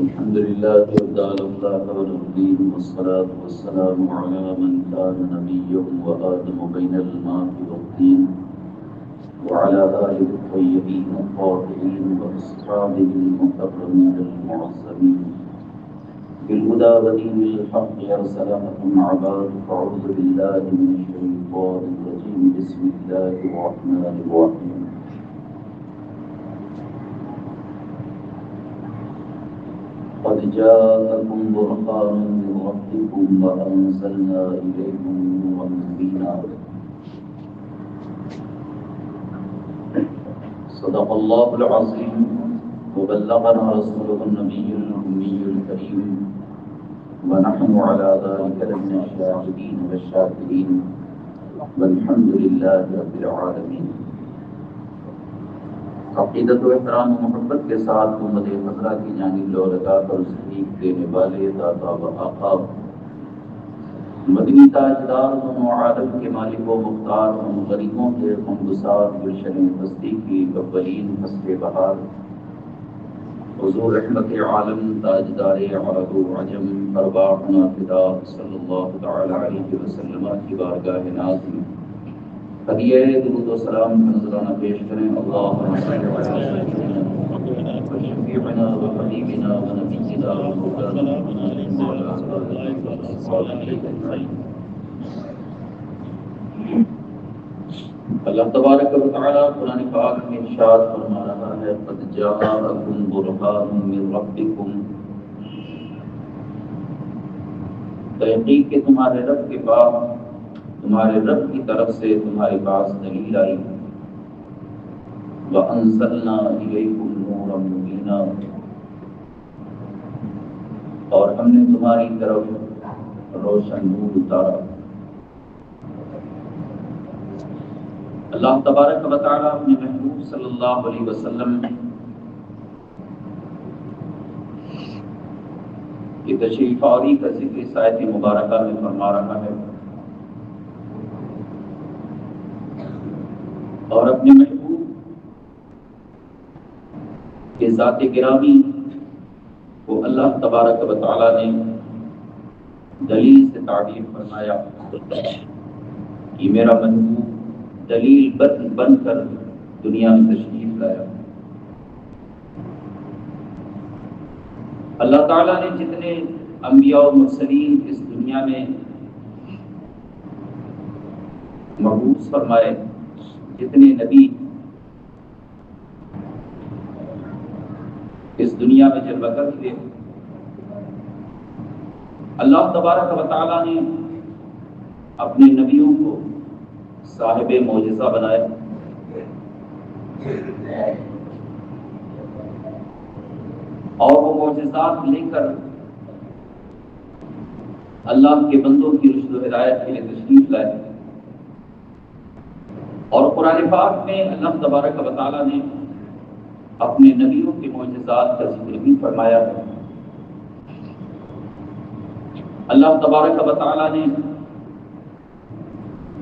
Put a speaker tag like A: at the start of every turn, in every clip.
A: الحمد لله رب العالمين والصلاة والسلام على من كان نبيا وآدم بين الماء والطين وعلى آله الطيبين الطاهرين وأصحابه المكرمين المعظمين بالهدى ودين الحق أرسلهم عباد. أعوذ بالله من الشيطان الرجيم. بسم الله الرحمن الرحيم. قد جاءكم برهان من ربكم وأنزلنا إليكم نورا مبينا. صدق الله العظيم وبلغنا رسوله النبي الأمي الكريم ونحن على ذلك لمن الشاهدين والشاكرين والحمد لله رب العالمين. عقیدت و احترام و محبت کے ساتھ محمد خضرہ کی جانب لولکات اور صدیق دینے والے داتا و آقا مدنی تاجدار دونوں عالم کے مالک و مختار ان غریبوں کے خمگسار گلشن بستی کی اولین فصل بہار حضور رحمت عالم تاجدار عرب و عجم ارواحنا فدا صلی اللہ تعالی علیہ وسلم کی بارگاہ ناز میں ہدیہ درود و سلام کا نذرانہ پیش کریں. اللہم صلی علی سیدنا وشفیعنا وحبیبنا ونبینا ومولانا اللہ تبارک و تعالی قرآن پاک میں ارشاد فرما رہا ہے قد جاءکم برہان من ربکم، تحقیق کہ تمہارے رب کے پاس تمہارے رب کی طرف سے تمہارے پاس دلیل آئی. وَأَنزَلْنَا إِلَيْكُمْ نُورًا مُبِينًا، اور ہم نے تمہاری طرف روشن نور اتارا. اللہ تبارک و تعالیٰ اپنے محبوب صلی اللہ علیہ وسلم کی تشریف آوری کا ذکر اس آیت مبارکہ میں فرما رہا ہے اور اپنے محبوب کے ذات گرامی کو اللہ تبارک و تعالیٰ نے دلیل سے تعبیر فرمایا کہ میرا محبوب دلیل بن کر دنیا میں تشریف لایا. اللہ تعالیٰ نے جتنے انبیاء و مرسلین اس دنیا میں مبعوث فرمائے، جتنے نبی اس دنیا میں جلوہ گر ہوئے، اللہ تبارک و تعالیٰ نے اپنے نبیوں کو صاحب معجزہ بنایا. اور وہ معجزات لے کر اللہ کے بندوں کی رشد و ہدایت کے لیے تشریف لائے. اور قرآن پاک میں اللہ تبارک و تعالیٰ نے اپنے نبیوں کے معجزات کا ذکر بھی فرمایا ہے. اللہ تبارک و تعالیٰ نے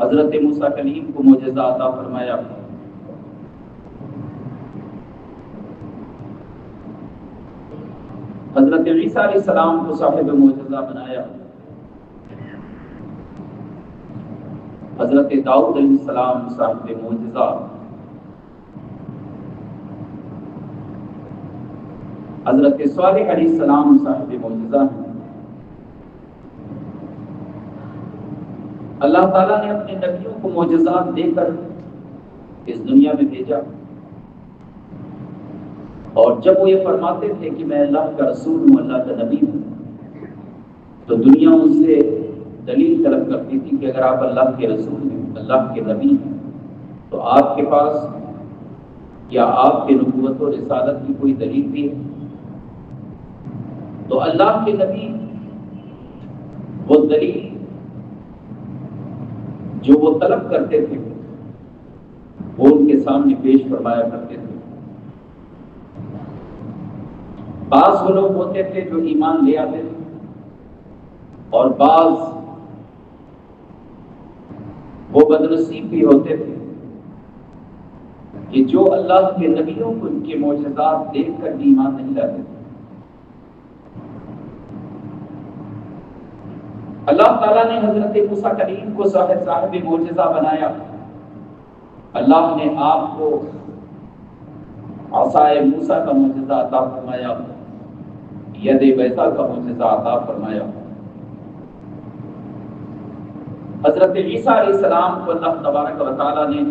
A: حضرت موسیٰ کلیم کو معجزہ عطا فرمایا. حضرت عیسیٰ علیہ السلام کو صاحب معجزہ بنایا. حضرت داؤد علیہ السلام صاحب معجزہ. حضرت صالح علیہ السلام صاحب معجزہ ہیں. اللہ تعالیٰ نے اپنے نبیوں کو معجزات دے کر اس دنیا میں بھیجا. اور جب وہ یہ فرماتے تھے کہ میں اللہ کا رسول ہوں، اللہ کا نبی ہوں، تو دنیا ان سے دلیل طلب کرتی تھی کہ اگر آپ اللہ کے رسول ہیں، اللہ کے نبی ہیں، تو آپ کے پاس کیا آپ کے نبوت و رسالت کی کوئی دلیل بھی ہے؟ تو اللہ کے نبی وہ دلیل جو وہ طلب کرتے تھے وہ ان کے سامنے پیش فرمایا کرتے تھے. بعض وہ لوگ ہوتے تھے جو ایمان لے آتے تھے، اور بعض وہ بدنصیب بھی ہوتے تھے کہ جو اللہ کے نبیوں کو ان کے معجزات دیکھ کر بھی ایمان نہیں لاتے تھے. اللہ تعالیٰ نے حضرت موسیٰ کلیم کو صاحب معجزہ بنایا. اللہ نے آپ کو عصائے موسیٰ کا معجزہ عطا فرمایا، ید بیضا کا معجزہ عطا فرمایا. حضرت عیسیٰ علیہ السلام کو اللہ تبارک و تعالیٰ نے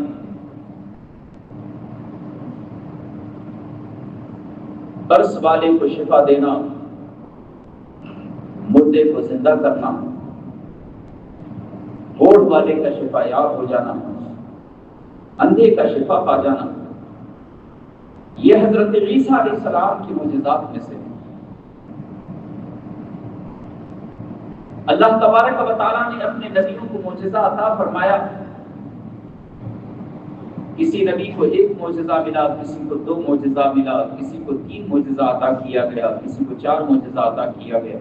A: برس والے کو شفا دینا، مردے کو زندہ کرنا، ہوڑ والے کا شفا یاب ہو جانا، اندھے کا شفا پا جانا، یہ حضرت عیسیٰ علیہ السلام کی معجزات میں سے. اللہ تبارک و تعالیٰ نے اپنے نبیوں کو معجزہ عطا فرمایا. کسی نبی کو ایک معجزہ ملا، کسی کو 2 معجزہ ملا، کسی کو 3 معجزہ عطا کیا گیا، کسی کو 4 معجزہ عطا کیا گیا.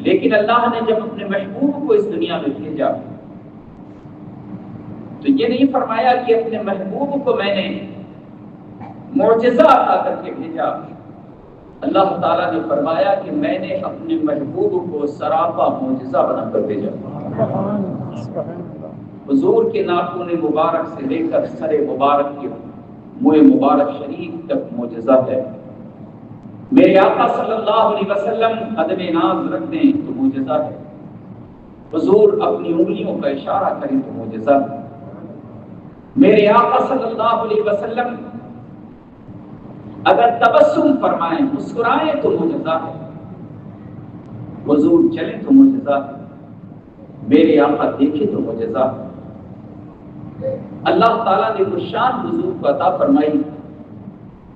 A: لیکن اللہ نے جب اپنے محبوب کو اس دنیا میں بھیجا تو یہ نہیں فرمایا کہ اپنے محبوب کو میں نے معجزہ عطا کر کے بھیجا. اللہ تعالیٰ نے فرمایا کہ میں نے اپنے محبوب کو سراپا معجزہ بنا کر بھیجا. حضور کے ناخن مبارک سے لے کر سر مبارک کے منہ مبارک شریف تک معجزہ ہے. میرے آقا صلی اللہ علیہ وسلم عدم ناز رکھ دیں تو معجزہ ہے. حضور اپنی انگلیوں کا اشارہ کریں تو معجزہ ہے. میرے آقا صلی اللہ علیہ وسلم اگر تبسم فرمائیں، مسکرائیں تو معجزہ ہے. حضور چلیں تو معجزہ ہے. میرے آقا دیکھیں تو معجزہ ہے. اللہ تعالیٰ نے وہ شان حضور کو عطا فرمائی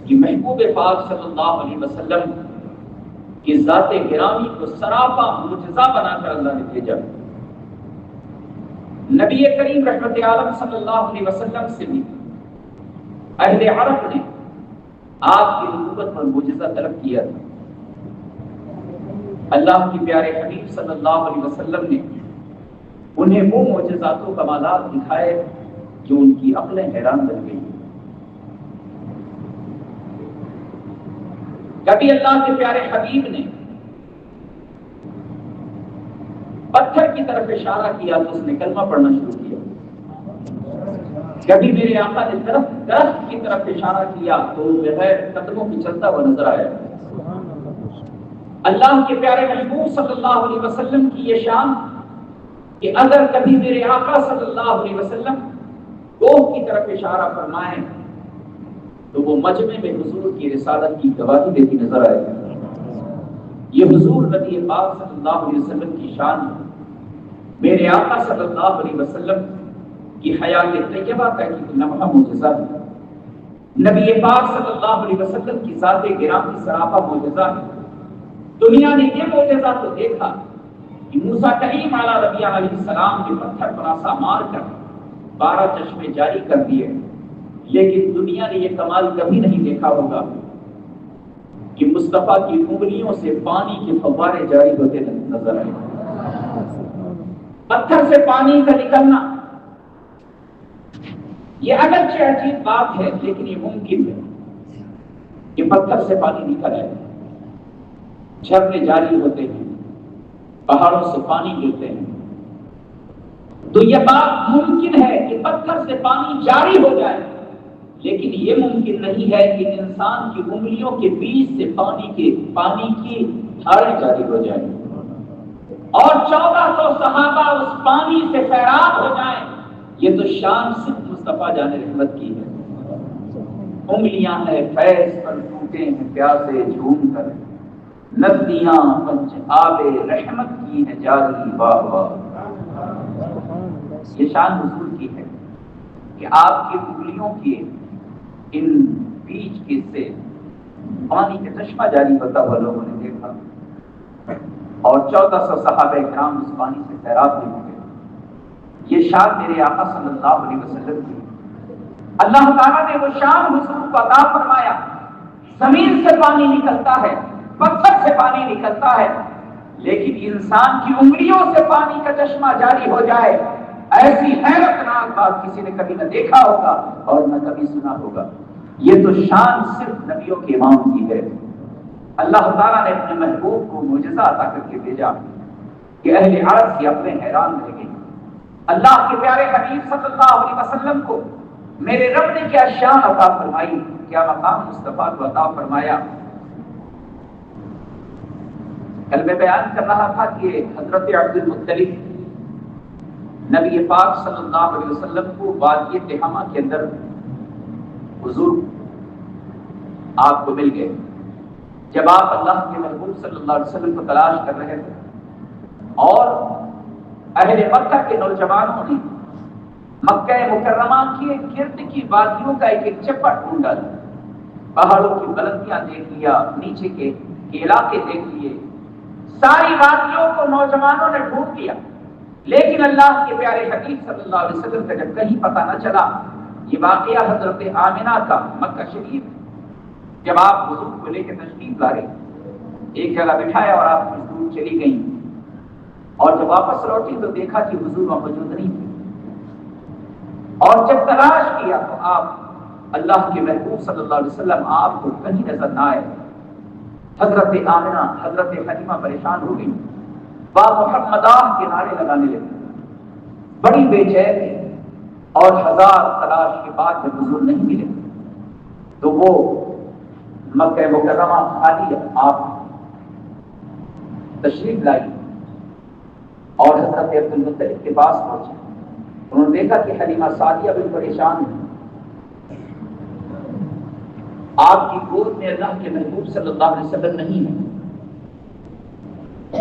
A: کہ محبوب پاک صلی اللہ علیہ وسلم کی ذات گرامی کو سراپا معجزہ بنا کر اللہ نے بھیجا. نبی کریم رحمت عالم صلی اللہ علیہ وسلم سے بھی اہل عرب نے آپ کی نبوت پر معجزہ طلب کیا تھا. اللہ کے پیارے حبیب صلی اللہ علیہ وسلم نے انہیں وہ معجزات و کمالات دکھائے جو ان کی عقلیں حیران بن گئی. کبھی اللہ کے پیارے حبیب نے پتھر کی طرف اشارہ کیا تو اس نے کلمہ پڑھنا شروع کیا. کبھی میرے آقا نے درخت کی طرف اشارہ کیا تو بغیر قدموں کی چلتا ہوا نظر آیا. اللہ کے پیارے محبوب صلی اللہ علیہ وسلم کی یہ شان کہ اگر کبھی میرے آقا صلی اللہ علیہ وسلم کوہ کی طرف اشارہ فرمائیں تو وہ مجمع میں حضور کی رسالت کی گواہی دیتی نظر آئے. یہ حضور نبی پاک صلی اللہ علیہ وسلم کی شان ہے. میرے آقا صلی اللہ علیہ وسلم کی حیات طیبہ کا ایک لمحہ معجزہ ہے. نبی پاک صلی اللہ علیہ وسلم کی ذات گرامی سراپا معجزہ ہے. دنیا نے یہ معجزہ تو دیکھا کہ موسیٰ کلیم علیہ السلام نے پتھر پر عصا مار کر 12 چشمے جاری کر دیے، لیکن دنیا نے یہ کمال کبھی نہیں دیکھا ہوگا کہ مصطفیٰ کی انگلیوں سے پانی کے فوارے جاری ہوتے نظر آئے. پتھر سے پانی کا نکلنا یہ اگرچہ عجیب بات ہے لیکن یہ ممکن ہے کہ پتھر سے پانی نکل آئے. جھرنے جاری ہوتے ہیں، پہاڑوں سے پانی گرتے ہیں، تو یہ بات ممکن ہے کہ پتھر سے پانی جاری ہو جائے، لیکن یہ ممکن نہیں ہے کہ انسان کی انگلیوں کے بیچ سے پانی کی دھاریں جاری ہو جائیں اور 1400 صحابہ اس پانی سے سیراب ہو جائیں. یہ تو شان صرف مصطفیٰ جان رحمت کی ہے. انگلیاں ہیں فیض پر ٹوٹے ہیں پیاسے جھوم کر، ندیاں پنچ آب رحمت کی ہے جاری واہ واہ. یہ شان حضور کی ہے کہ آپ کی انگلیوں کے ان بیچ کے سے پانی کا چشمہ جاری ہوتا ہوا لوگوں نے دیکھا اور 1400 صحابہ کرام اس پانی سے سیراب ہوئے. یہ شان میرے آقا صلی اللہ علیہ وسلم کی. اللہ تعالیٰ نے وہ شان حضور کو عطا فرمایا. زمین سے پانی نکلتا ہے، پتھر سے پانی نکلتا ہے، لیکن انسان کی انگلیوں سے پانی کا چشمہ جاری ہو جائے، ایسی حیرتناک بات کسی نے کبھی نہ دیکھا ہوگا اور نہ کبھی سنا ہوگا. یہ تو شان صرف نبیوں کے امام کی ہے. اللہ تعالیٰ نے اپنے محبوب کو معجزہ عطا کر کے بھیجا کہ اہل عرب کی اپنے حیران رہ گئی. اللہ کے پیارے حبیب صلی اللہ علیہ وسلم کو میرے رب نے کیا شان عطا فرمائی، کیا مقام مصطفیٰ کو عطا فرمایا. کل میں بیان کر رہا تھا کہ حضرت عبد المطلب نبی پاک صلی اللہ علیہ وسلم کو وادی تہامہ کے اندر حضور آپ کو مل گئے. جب آپ اللہ کے محبوب صلی اللہ علیہ وسلم کو تلاش کر رہے تھے اور اہل مکہ کے نوجوانوں نے مکہ مکرمہ کے گرد کی وادیوں کا ایک ایک چپا ڈھونڈا، پہاڑوں کی بلندیاں دیکھ لیا، نیچے کے علاقے دیکھ لیے، ساری وادیوں کو نوجوانوں نے ڈھونڈ لیا. لیکن اللہ کے پیارے حبیب صلی اللہ علیہ وسلم کا جب کہیں پتہ نہ چلا. یہ واقعہ حضرت آمنہ کا مکہ شریف، جب آپ حضور کو لے کے تشریف لا رہے، ایک جگہ بٹھایا اور آپ حضور چلی گئیں، اور جب واپس لوٹی تو دیکھا کہ حضور وہاں موجود نہیں تھے. اور جب تلاش کیا تو آپ اللہ کے محبوب صلی اللہ علیہ وسلم آپ کو کہیں نظر نہ آئے. حضرت آمنہ حضرت حلیمہ پریشان ہو گئی، با محمدہ کے نعرے لگانے لگے، بڑی بے چین تھی. اور ہزار تلاش کے بعد جب حضور نہیں ملے تو وہ مکہ مکرمہ خالی آپ تشریف لائی اور حضرت عبد المطلب کے پاس پہنچے. انہوں نے دیکھا کہ حلیمہ سعدیہ بھی پریشان ہے، آپ کی گود میں اللہ کے محبوب صلی اللہ علیہ وسلم نہیں ہے.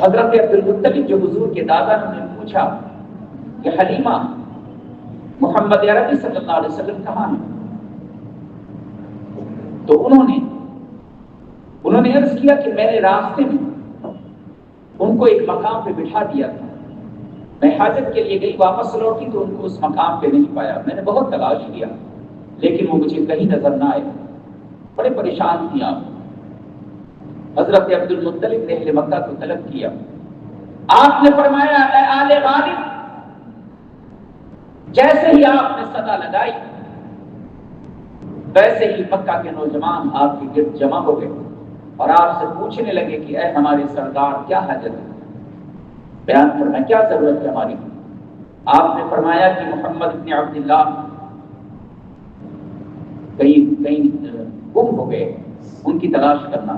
A: حضرت عبد المطلب جو حضور کے دادا نے پوچھا کہ حلیمہ محمد عربی صلی اللہ علیہ وسلم کہاں ہے؟ تو انہوں نے عرض کیا کہ میں نے راستے میں ان کو ایک مقام پہ بٹھا دیا تھا، میں حاجت کے لیے گئی، واپس لوٹی تو ان کو اس مقام پہ نہیں پایا. میں نے بہت تلاش کیا لیکن وہ مجھے کہیں نظر نہ آئے. بڑے پریشان تھی آپ. حضرت عبد المطلب نے اہل مکہ کو طلب کیا. آپ نے فرمایا اے آل غالب، جیسے ہی آپ نے صدا لگائی ویسے ہی مکہ کے نوجوان آپ کے گرد جمع ہو گئے اور آپ سے پوچھنے لگے کہ اے ہمارے سردار کیا حاجت ہے، بیان کرنا کیا ضرورت ہے ہماری. آپ نے فرمایا کہ محمد بن عبداللہ کہیں گم ہو گئے، ان کی تلاش کرنا.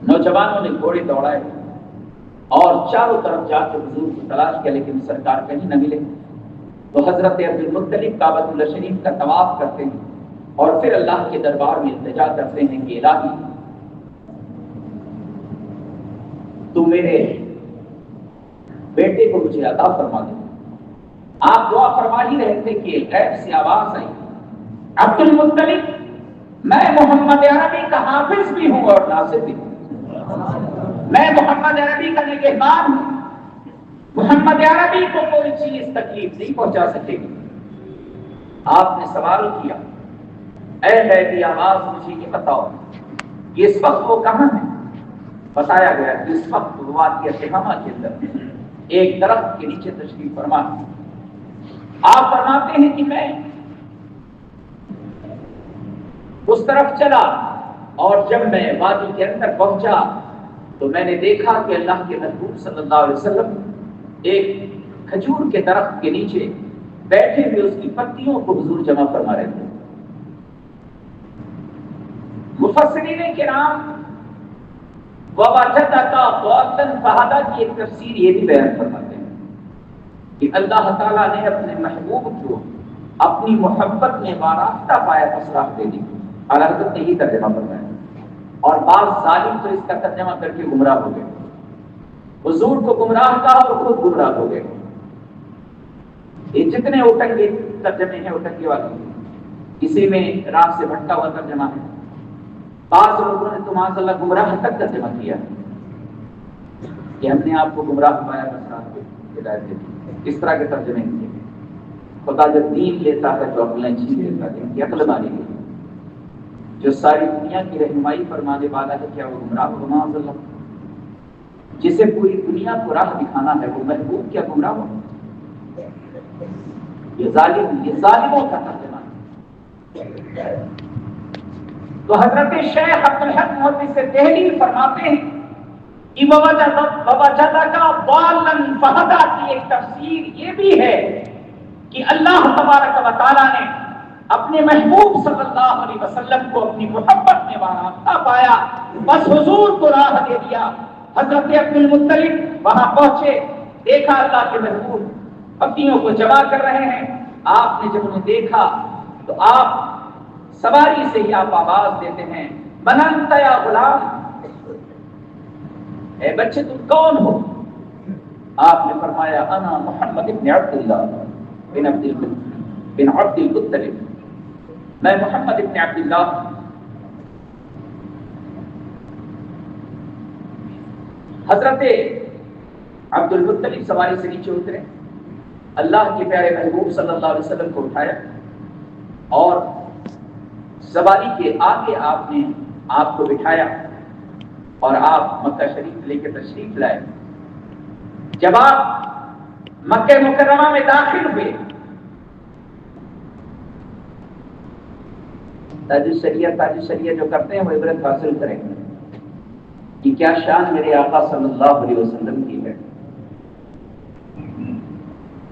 A: نوجوانوں نے گھوڑے دوڑائے اور چاروں طرف جا کے حضور کی تلاش کیا لیکن سرکار کہیں نہ ملے. تو حضرت عبد المطلب کعبۃ اللہ شریف کا طواف کرتے ہیں اور پھر اللہ کے دربار میں التجا کرتے ہیں کہ الہی تو میرے بیٹے کو مجھے عطا فرما دے. آپ دعا فرما ہی رہے تھے کہ غیب سے آواز آئی، عبد المطلب میں محمد عربی کا حافظ بھی ہوں اور ناصر بھی ہوں، میں محمد عربی کا نگہبان ہوں، محمد عربی کو کوئی چیز تکلیف نہیں پہنچا سکے گی. آپ نے سوال کیا اے غیبی آواز مجھے یہ بتاؤ کہ اس وقت وہ کہاں ہے؟ بتایا گیا کہ اس وقت وادی تہامہ کے اندر ایک درخت کے نیچے تشریف فرما. آپ فرماتے ہیں کہ میں اس طرف چلا اور جب میں وادی کے اندر پہنچا تو میں نے دیکھا کہ اللہ کے محبوب صلی اللہ علیہ وسلم ایک کھجور کے درخت کے نیچے بیٹھے ہوئے اس کی پتیوں کو حضور جمع فرما رہے تھے. مفسرین کرام وَوَجَدَكَ ضَالًّا فَهَدَىٰ کی ایک تفسیر یہ بھی بیان فرماتے ہیں کہ اللہ تعالیٰ نے اپنے محبوب کو اپنی محبت میں وارافتہ پایا پس راہ دے دی. حضرت نے ہی ترجمہ فرمایا اور بعض ظالم تو اس کا ترجمہ کر کے گمراہ ہو گئے. حضور کو گمراہ کہا اور خود گمراہ ہو گئے. یہ جتنے اٹنگے ترجمے ہیں اٹنگے والے اسی میں راہ سے بھٹکا ہوا ترجمہ ہے. بعض لوگوں نے تو معاذ اللہ گمراہ تک ترجمہ کیا کہ ہم نے آپ کو گمراہ پایا بس رات کو ہدایت دے دی. اس طرح کے ترجمے کیے. خدا جب دین لیتا ہے تو عقلیں چھین لیتا ہے. ان کی عقل مانی گئی. جو ساری دنیا کی رہنمائی فرمانے والا ہے کیا وہ گمراہ ہو؟ معاذ اللہ. جسے پوری دنیا کو راہ دکھانا ہے وہ محبوب کیا گمراہ ہو؟ یہ ظالموں کا ترجمہ ہے.
B: تو حضرت شیخ عبدالحق محدث سے دہلوی فرماتے ہیں کہ وَوَجَدَكَ ضَالًّا فَهَدَىٰ کی ایک تفسیر یہ بھی ہے کہ اللہ تبارک و تعالیٰ نے اپنے محبوب صلی اللہ علیہ وسلم کو اپنی محبت میں وابستہ پایا، بس حضور کو راہ دے دیا۔ حضرت عبد المطلب وہاں پہنچے، دیکھا اللہ کے محبوب بکریوں کو جمع کر رہے ہیں۔ آپ نے جب انہیں دیکھا تو آپ سواری سے ہی آپ آواز دیتے ہیں، من انت یا غلام، اے بچے تم کون ہو؟ آپ نے فرمایا انا محمد بن عبداللہ بن عبد المطلب، میں محمد بن عبداللہ حضرت عبد المطلب سواری سے نیچے اترے، اللہ کے پیارے محبوب صلی اللہ علیہ وسلم کو اٹھایا اور سواری کے آگے آپ نے آپ کو بٹھایا اور آپ مکہ شریف لے کے تشریف لائے۔ جب آپ مکہ مکرمہ میں داخل ہوئے، تاج الشریعہ جو کرتے ہیں وہ عبرت حاصل کریں کہ کیا شان میرے آقا صلی اللہ علیہ وسلم کی ہے،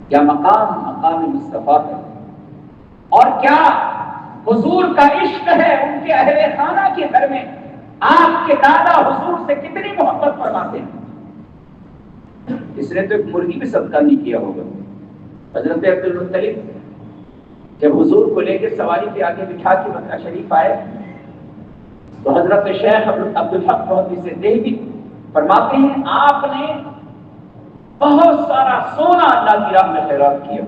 B: کیا مقام مصطفیٰ ہے، اور کیا حضور کا عشق ہے ان کے اہل خانہ کے گھر میں۔ آپ کے دادا حضور سے کتنی محبت فرماتے ہیں، اس نے تو ایک مرغی بھی صدقہ نہیں کیا ہوگا۔ حضرت عبد المطلب جب حضور کو لے کے سواری کے آگے بٹھا کے مکہ شریف آئے تو حضرت شیخ عبدالحق محدث سے دہلوی فرماتے ہیں آپ نے بہت سارا سونا اللہ کی راہ میں خیرات کیا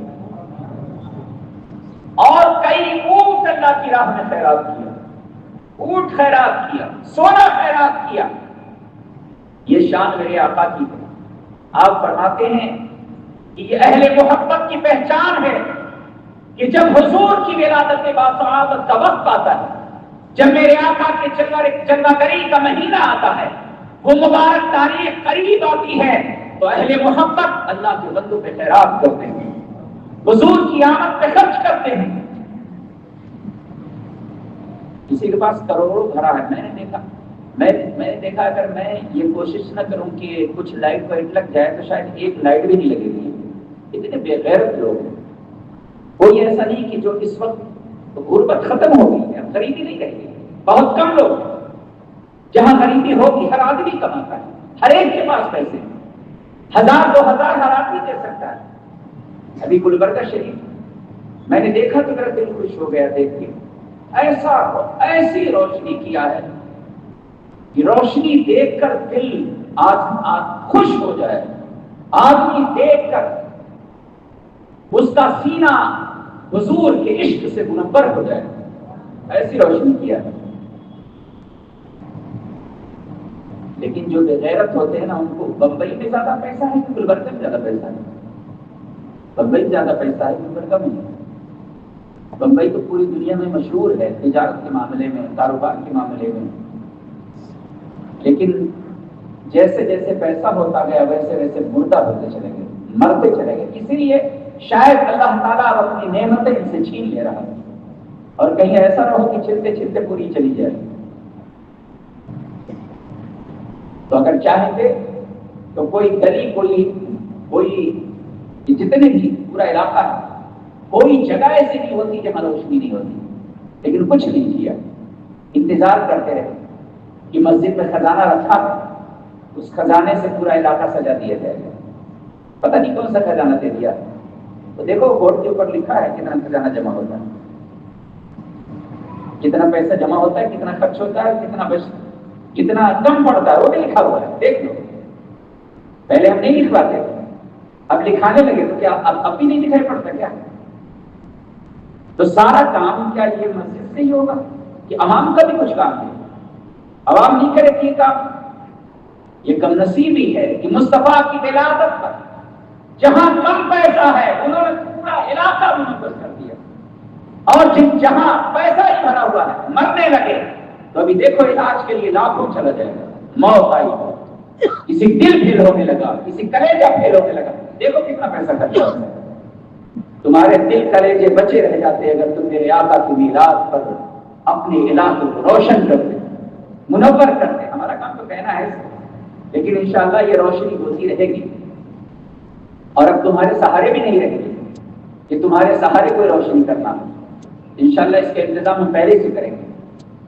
B: اور کئی اونٹ اللہ کی راہ میں خیرات کیا، اونٹ خیرات کیا، سونا خیرات کیا۔ یہ شان میرے آقا کی ہے۔ آپ فرماتے ہیں کہ یہ اہل محبت کی پہچان ہے کہ جب حضور کی ولادت باصحابت کا وقت آتا ہے، جب میرے آقا کے جنوری کا مہینہ آتا ہے، وہ مبارک تاریخ قریب آتی ہے تو اہل محبت اللہ کے بندوں پہ خیرات کرتے ہیں، حضور کی آمد پہ خرچ کرتے ہیں۔ کسی کے پاس کروڑوں بھرا ہے، میں نے دیکھا اگر میں یہ کوشش نہ کروں کہ کچھ لائٹ وائٹ لگ جائے تو شاید ایک لائٹ بھی نہیں لگے گی۔ اتنے بے غیرت لوگ ہیں۔ کوئی ایسا نہیں کہ جو اس وقت غربت ختم ہو گئی ہے، غریبی نہیں رہی، بہت کم لوگ، جہاں غریبی ہوگی ہر آدمی کماتا ہے، ہر ایک کے پاس پیسے، 1000 2000 ہر آدمی دے سکتا ہے۔ ابھی گلبرگہ شریف میں نے دیکھا تو میرا دل خوش ہو گیا دیکھ کے، ایسی روشنی کیا ہے کہ روشنی دیکھ کر دل آج خوش ہو جائے، آدمی دیکھ کر اس کا سینہ حضور کے عشق سے منور ہو جائے، ایسی روشنی کیا ہے۔ لیکن جو بے غیرت ہوتے ہیں نا، ان کو بمبئی میں زیادہ پیسہ ہے کہ گلبرگہ میں زیادہ پیسہ ہے؟ بمبئی میں زیادہ پیسہ ہے، گلبرگہ میں نہیں۔ بمبئی تو پوری دنیا میں مشہور ہے تجارت کے معاملے میں، کاروبار کے معاملے میں، لیکن جیسے جیسے پیسہ ہوتا گیا ویسے ویسے مردہ ہوتے چلے گئے، مرتے چلے گئے۔ اسی لیے شاید اللہ تعالیٰ اپنی نعمتیں ان سے چھین لے رہا ہے، اور کہیں ایسا نہ ہو کہ چھلتے چھلتے پوری چلی جائے۔ تو اگر چاہیں گے تو کوئی گلی، کوئی جتنے بھی پورا علاقہ ہے، کوئی جگہ ایسی نہیں ہوتی جہاں روشنی نہیں ہوتی، لیکن کچھ نہیں کیا، انتظار کرتے رہے کہ مسجد میں خزانہ رکھا ہے، اس خزانے سے پورا علاقہ سجا دیا جائے گا۔ پتہ نہیں کون سا خزانہ دے دیا، تو دیکھو بورڈ کے اوپر لکھا ہے کتنا خزانہ جمع ہوتا ہے، کتنا پیسہ جمع ہوتا ہے، کتنا خرچ ہوتا ہے، کتنا کم پڑتا ہے، وہ بھی لکھا ہوا ہے، دیکھ لو۔ پہلے ہم نہیں لکھواتے، اب لکھانے لگے تو کیا اب بھی نہیں دکھائی پڑتا کیا؟ تو سارا کام کیا یہ مسجد سے ہی ہوگا کہ عوام کا بھی کچھ کام ہے؟ عوام نہیں کرے یہ کام، یہ کم نصیبی ہے کہ مصطفیٰ کی ولادت پر جہاں کم پیسہ ہے انہوں نے پورا علاقہ منعقد کر دیا، اور جہاں پیسہ ہی بھرا ہوا ہے مرنے لگے تو ابھی دیکھو علاج کے لیے لاکھوں چلا جائے گا۔ موت آئی، کسی دل پھیل ہونے لگا، کسی کلیجہ پھیل ہونے لگا، دیکھو کتنا پیسہ خرچ ہوتا ہے۔ تمہارے دل کلیجے بچے رہ جاتے اگر تم میرے آقا کی میراث پر اپنے علاقے کو روشن کر دیں، منور کر دیں. ہمارا کام تو کہنا ہے، لیکن انشاءاللہ یہ روشنی ہوتی رہے گی. اور اب تمہارے سہارے بھی نہیں رہیں گے کہ تمہارے سہارے کوئی روشنی کرنا. انشاءاللہ اس کے انتظام ہم پہلے سے کریں گے.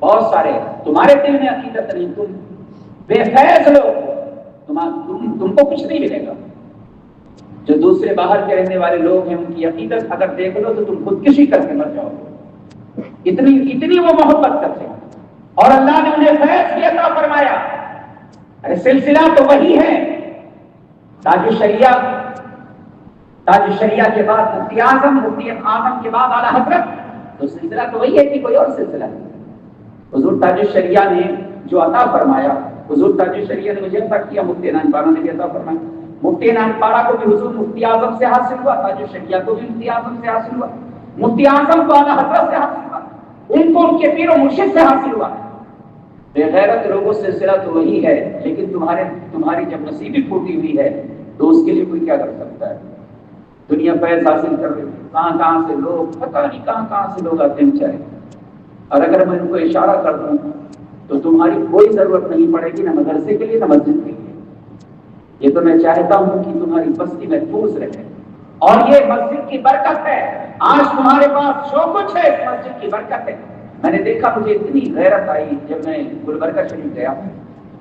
B: بہت سارے تمہارے دل میں عقیدت نہیں، تم بے فیض لوگ، تم کو کچھ نہیں ملے گا. جو دوسرے باہر کے رہنے والے لوگ ہیں ان کی عقیدت اگر دیکھ لو تو تم خودکشی کر کے مر جاؤ گے. اتنی وہ محبت کرتے ہیں. اور اللہ نے انہیں فیض بھی عطا فرمایا. ارے سلسلہ تو وہی ہے. تاج الشریعہ کے بعد مفتی اعظم کے بعد اعلیٰ حضرت، تو سلسلہ تو وہی ہے کہ کوئی اور سلسلہ نہیں. حضور تاج الشریعہ نے جو عطا فرمایا، حضور تاج الشریعہ نے مجھے عطا کیا، مفتی عنان پارا نے بھی عطا فرمایا. مفتی عنان پارا کو بھی حضور مفتی اعظم سے حاصل ہوا، تاج الشریعہ کو بھی مفتی اعظم سے حاصل ہوا، مفتی اعظم کو اعلیٰ حضرت سے حاصل ہوا، ان کو ان کے پیر و مرشد سے حاصل ہوا. بے غیرت لوگوں سے سلسلہ تو وہی ہے، لیکن تمہاری جب نصیبی پھوٹی ہوئی ہے تو اس کے لیے کوئی کیا کر سکتا ہے. دنیا فیض حاصل کر رہی، کہاں سے لوگ، پتہ نہیں کہاں سے لوگ آتے ہیں چاہے. اور اگر میں ان کو اشارہ کر دوں تو تمہاری کوئی ضرورت نہیں پڑے گی، نہ مدرسے کے لیے نہ مسجد کے لیے. یہ تو میں چاہتا ہوں کہ تمہاری بستی محفوظ رہے، اور یہ مسجد کی برکت ہے. آج تمہارے پاس جو کچھ ہے اس مسجد کی برکت ہے. میں نے دیکھا، مجھے اتنی غیرت آئی جب میں گلبرگہ شریف گیا.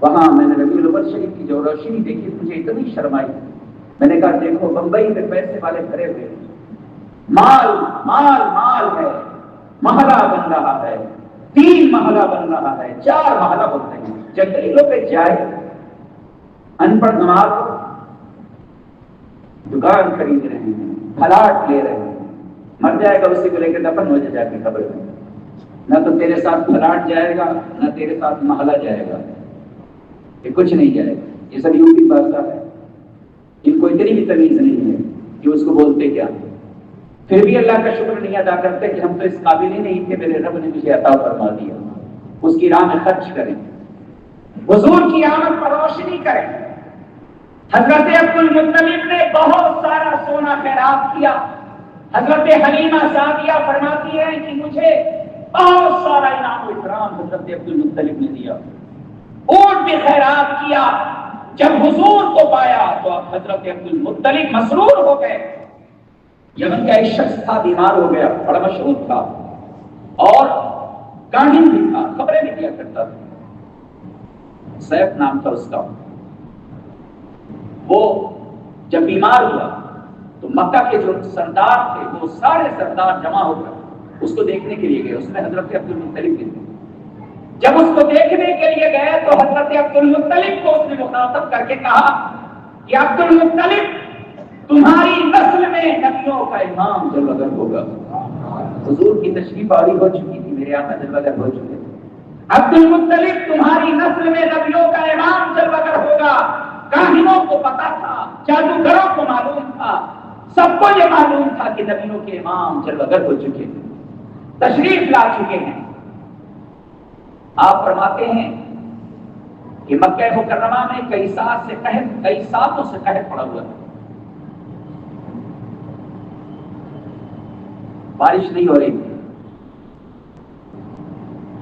B: وہاں میں نے ربیع الاول شریف کی جو روشنی دیکھی مجھے اتنی شرم آئی. میں نے کہا دیکھو بمبئی میں پیسے والے بھرے ہوئے، مال مال مال ہے، محلہ بن رہا ہے، 3 محلہ بن رہا ہے، 4 محلہ بنتے ہیں. جنگلی لوگ جائے ان پڑھ نماز دکان خرید رہے ہیں، پلاٹ لے رہے ہیں، مر جائے گا اسی کو لے کے دفن ہو جائے کے قبر میں. نہ تو تیرے ساتھ پلاٹ جائے گا نہ تیرے ساتھ محلہ جائے گا، یہ کچھ نہیں جائے گا. یہ سب یوپی بادشاہ ہے، ان کو اتنی بھی تمیز نہیں ہے کہ اس کو بولتے کیا. پھر بھی اللہ کا شکر نہیں ادا کرتے کہ ہم تو اس قابل ہی نہیں تھے، میرے رب نے مجھے عطا فرما دیا. اس کی راہ میں خرچ کریں، حضور کی آمد پر روشنی کریں. حضرت عبد المطلب نے بہت سارا سونا خیرات کیا. حضرت حلیمہ سعدیہ فرماتی ہے کہ مجھے بہت سارا انعام و اکرام حضرت عبد المطلب نے دیا. اونٹ بھی خیرات کیا. جب حضور کو پایا تو حضرت عبد المطلب مسرور ہو گئے. یمن کا ایک شخص تھا، بیمار ہو گیا، بڑا مشہور تھا اور کاہن بھی تھا، خبریں بھی دیا کرتا تھا. سیف نام تھا اس کا. وہ جب بیمار ہوا تو مکہ کے جو سردار تھے وہ سارے سردار جمع ہو کر اس کو دیکھنے کے لیے گئے. اس میں حضرت عبد المطلب بھی تھے. جب اس کو دیکھنے کے لیے گئے تو حضرت عبد المطلب کو اس نے مخاطب کر کے کہا کہ عبد المطلب تمہاری نسل میں نبیوں کا امام جلوہ گر ہوگا. حضور کی تشریف آوری ہو چکی تھی، میرے آقا جلوہ گر ہو چکے. عبد المطلب تمہاری نسل میں نبیوں کا امام جلوہ گر ہوگا. کاہنوں کو پتا تھا، جادوگروں کو معلوم تھا، سب کو یہ معلوم تھا کہ نبیوں کے امام جلوہ گر ہو چکے ہیں، تشریف لا چکے ہیں. آپ فرماتے ہیں کہ مکہ مکرمہ میں کئی ساتوں سے قحط پڑا ہوا ہے، بارش نہیں ہو رہی تھی.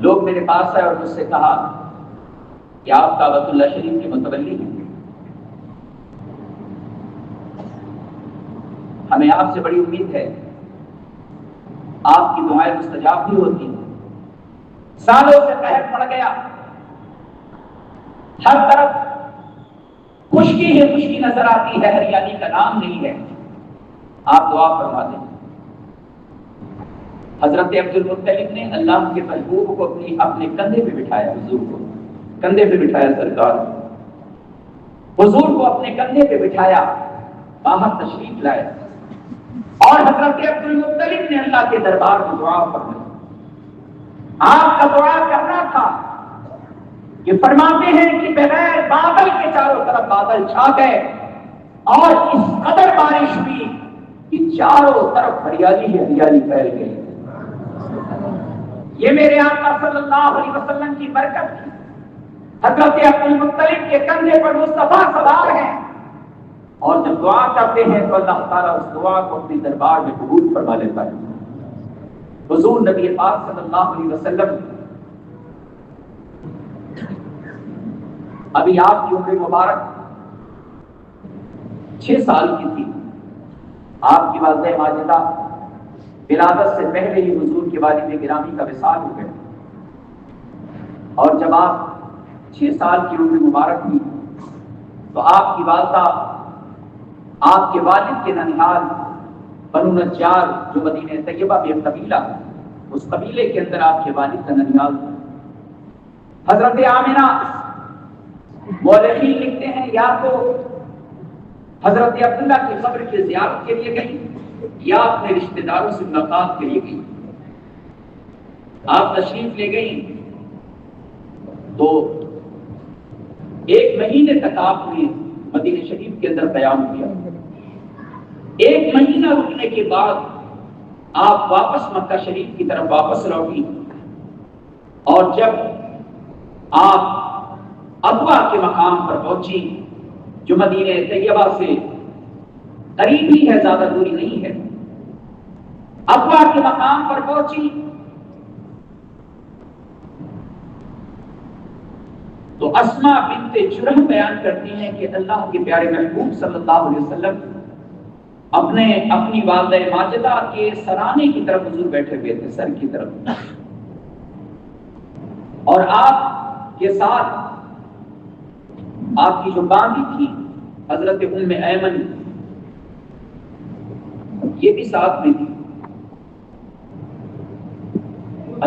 B: لوگ میرے پاس آئے اور مجھ سے کہا کہ آپ کعبۃ اللہ شریف کے متولی ہیں، ہمیں آپ سے بڑی امید ہے، آپ کی دعائیں مستجاب بھی ہوتی ہیں. سالوں سے قحط پڑ گیا، ہر طرف خشکی ہی خشکی نظر آتی ہے، ہریالی کا نام نہیں ہے. آپ دعا فرما دیں. حضرت عبد المطلب نے اللہ کے محبوب کو اپنے کندھے پہ بٹھایا. حضور کو کندھے پہ بٹھایا، سرکار حضور کو اپنے کندھے پہ بٹھایا، باہر تشریف لائے اور حضرت عبد المطلب نے اللہ کے دربار میں دعا فرمائی. آپ کا دعا کرنا تھا کہ فرماتے ہیں کہ بغیر بادل کے چاروں طرف بادل چھا گئے اور اس قدر بارش ہوئی کہ چاروں طرف ہریالی ہی ہریالی پھیل گئی. یہ میرے آقا صلی اللہ علیہ وسلم کی برکت تھی. حضرت عبد المطلب کے کندھے پر مصطفیٰ سوار ہیں اور جب دعا کرتے ہیں تو اللہ تعالیٰ اس دعا کو اپنے دربار میں قبول فرما لیتا ہے. حضور نبی پاک صلی اللہ علیہ وسلم ابھی آپ کی عمر مبارک 6 سال کی تھی. آپ کی والدہ ماجدہ ولادت سے پہلے ہی حضور کے والد گرامی کا وصال ہو گئے، اور جب آپ 6 سال کی عمر مبارک ہوئی تو آپ کی والدہ آپ کے والد کے ننھال بنو نجار جو مدینہ طیبہ میں ایک قبیلہ ہے، اس قبیلے کے اندر آپ کے والد کا ننھال تھا. حضرت آمنہ مورخین لکھتے ہیں یا تو حضرت عبداللہ کی قبر کی زیارت کے لیے گئی یا اپنے رشتہ داروں سے ملاقات کے لیے گئی. آپ تشریف لے گئی تو 1 مہینے تک آپ نے مدینہ شریف کے اندر قیام کیا. 1 مہینہ رکنے کے بعد آپ واپس مکہ شریف کی طرف واپس لوٹی، اور جب آپ ابوا کے مقام پر پہنچی جو مدینہ طیبہ سے قریب ہی ہے، زیادہ دوری نہیں ہے، ابوا کے مقام پر پہنچی تو اسما بنت جرح بیان کرتی ہیں کہ اللہ کے پیارے محبوب صلی اللہ علیہ وسلم اپنی والدہ ماجدہ کے سرانے کی طرف حضور بیٹھے ہوئے تھے، سر کی طرف، اور آپ کے ساتھ آپ کی جو باندھی تھی حضرت ام ایمن یہ بھی ساتھ میں تھی.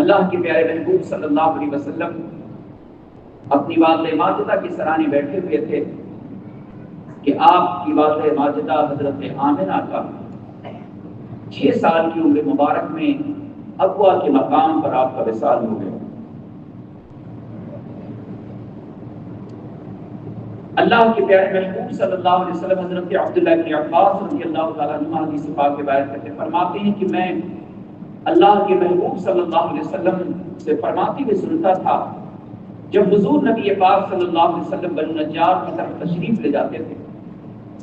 B: اللہ کے پیارے محبوب صلی اللہ علیہ وسلم اپنی والدہ ماجدہ کے سرانے بیٹھے ہوئے تھے کہ آپ کی والدہ ماجدہ حضرت آمنہ کا 6 سال کی عمر مبارک میں ابوا کے مقام پر آپ کا وصال ہو گیا. اللہ کے پیارے محبوب صلی اللہ علیہ وسلم حضرت عبداللہ بن عباس رضی اللہ تعالیٰ عنہ حدیث پاک کے روایت کرتے فرماتے ہیں کہ میں اللہ کے محبوب صلی اللہ علیہ وسلم سے فرماتے ہوئے سنتا تھا جب حضور نبی پاک صلی اللہ علیہ وسلم بنو نجار کی طرف تشریف لے جاتے تھے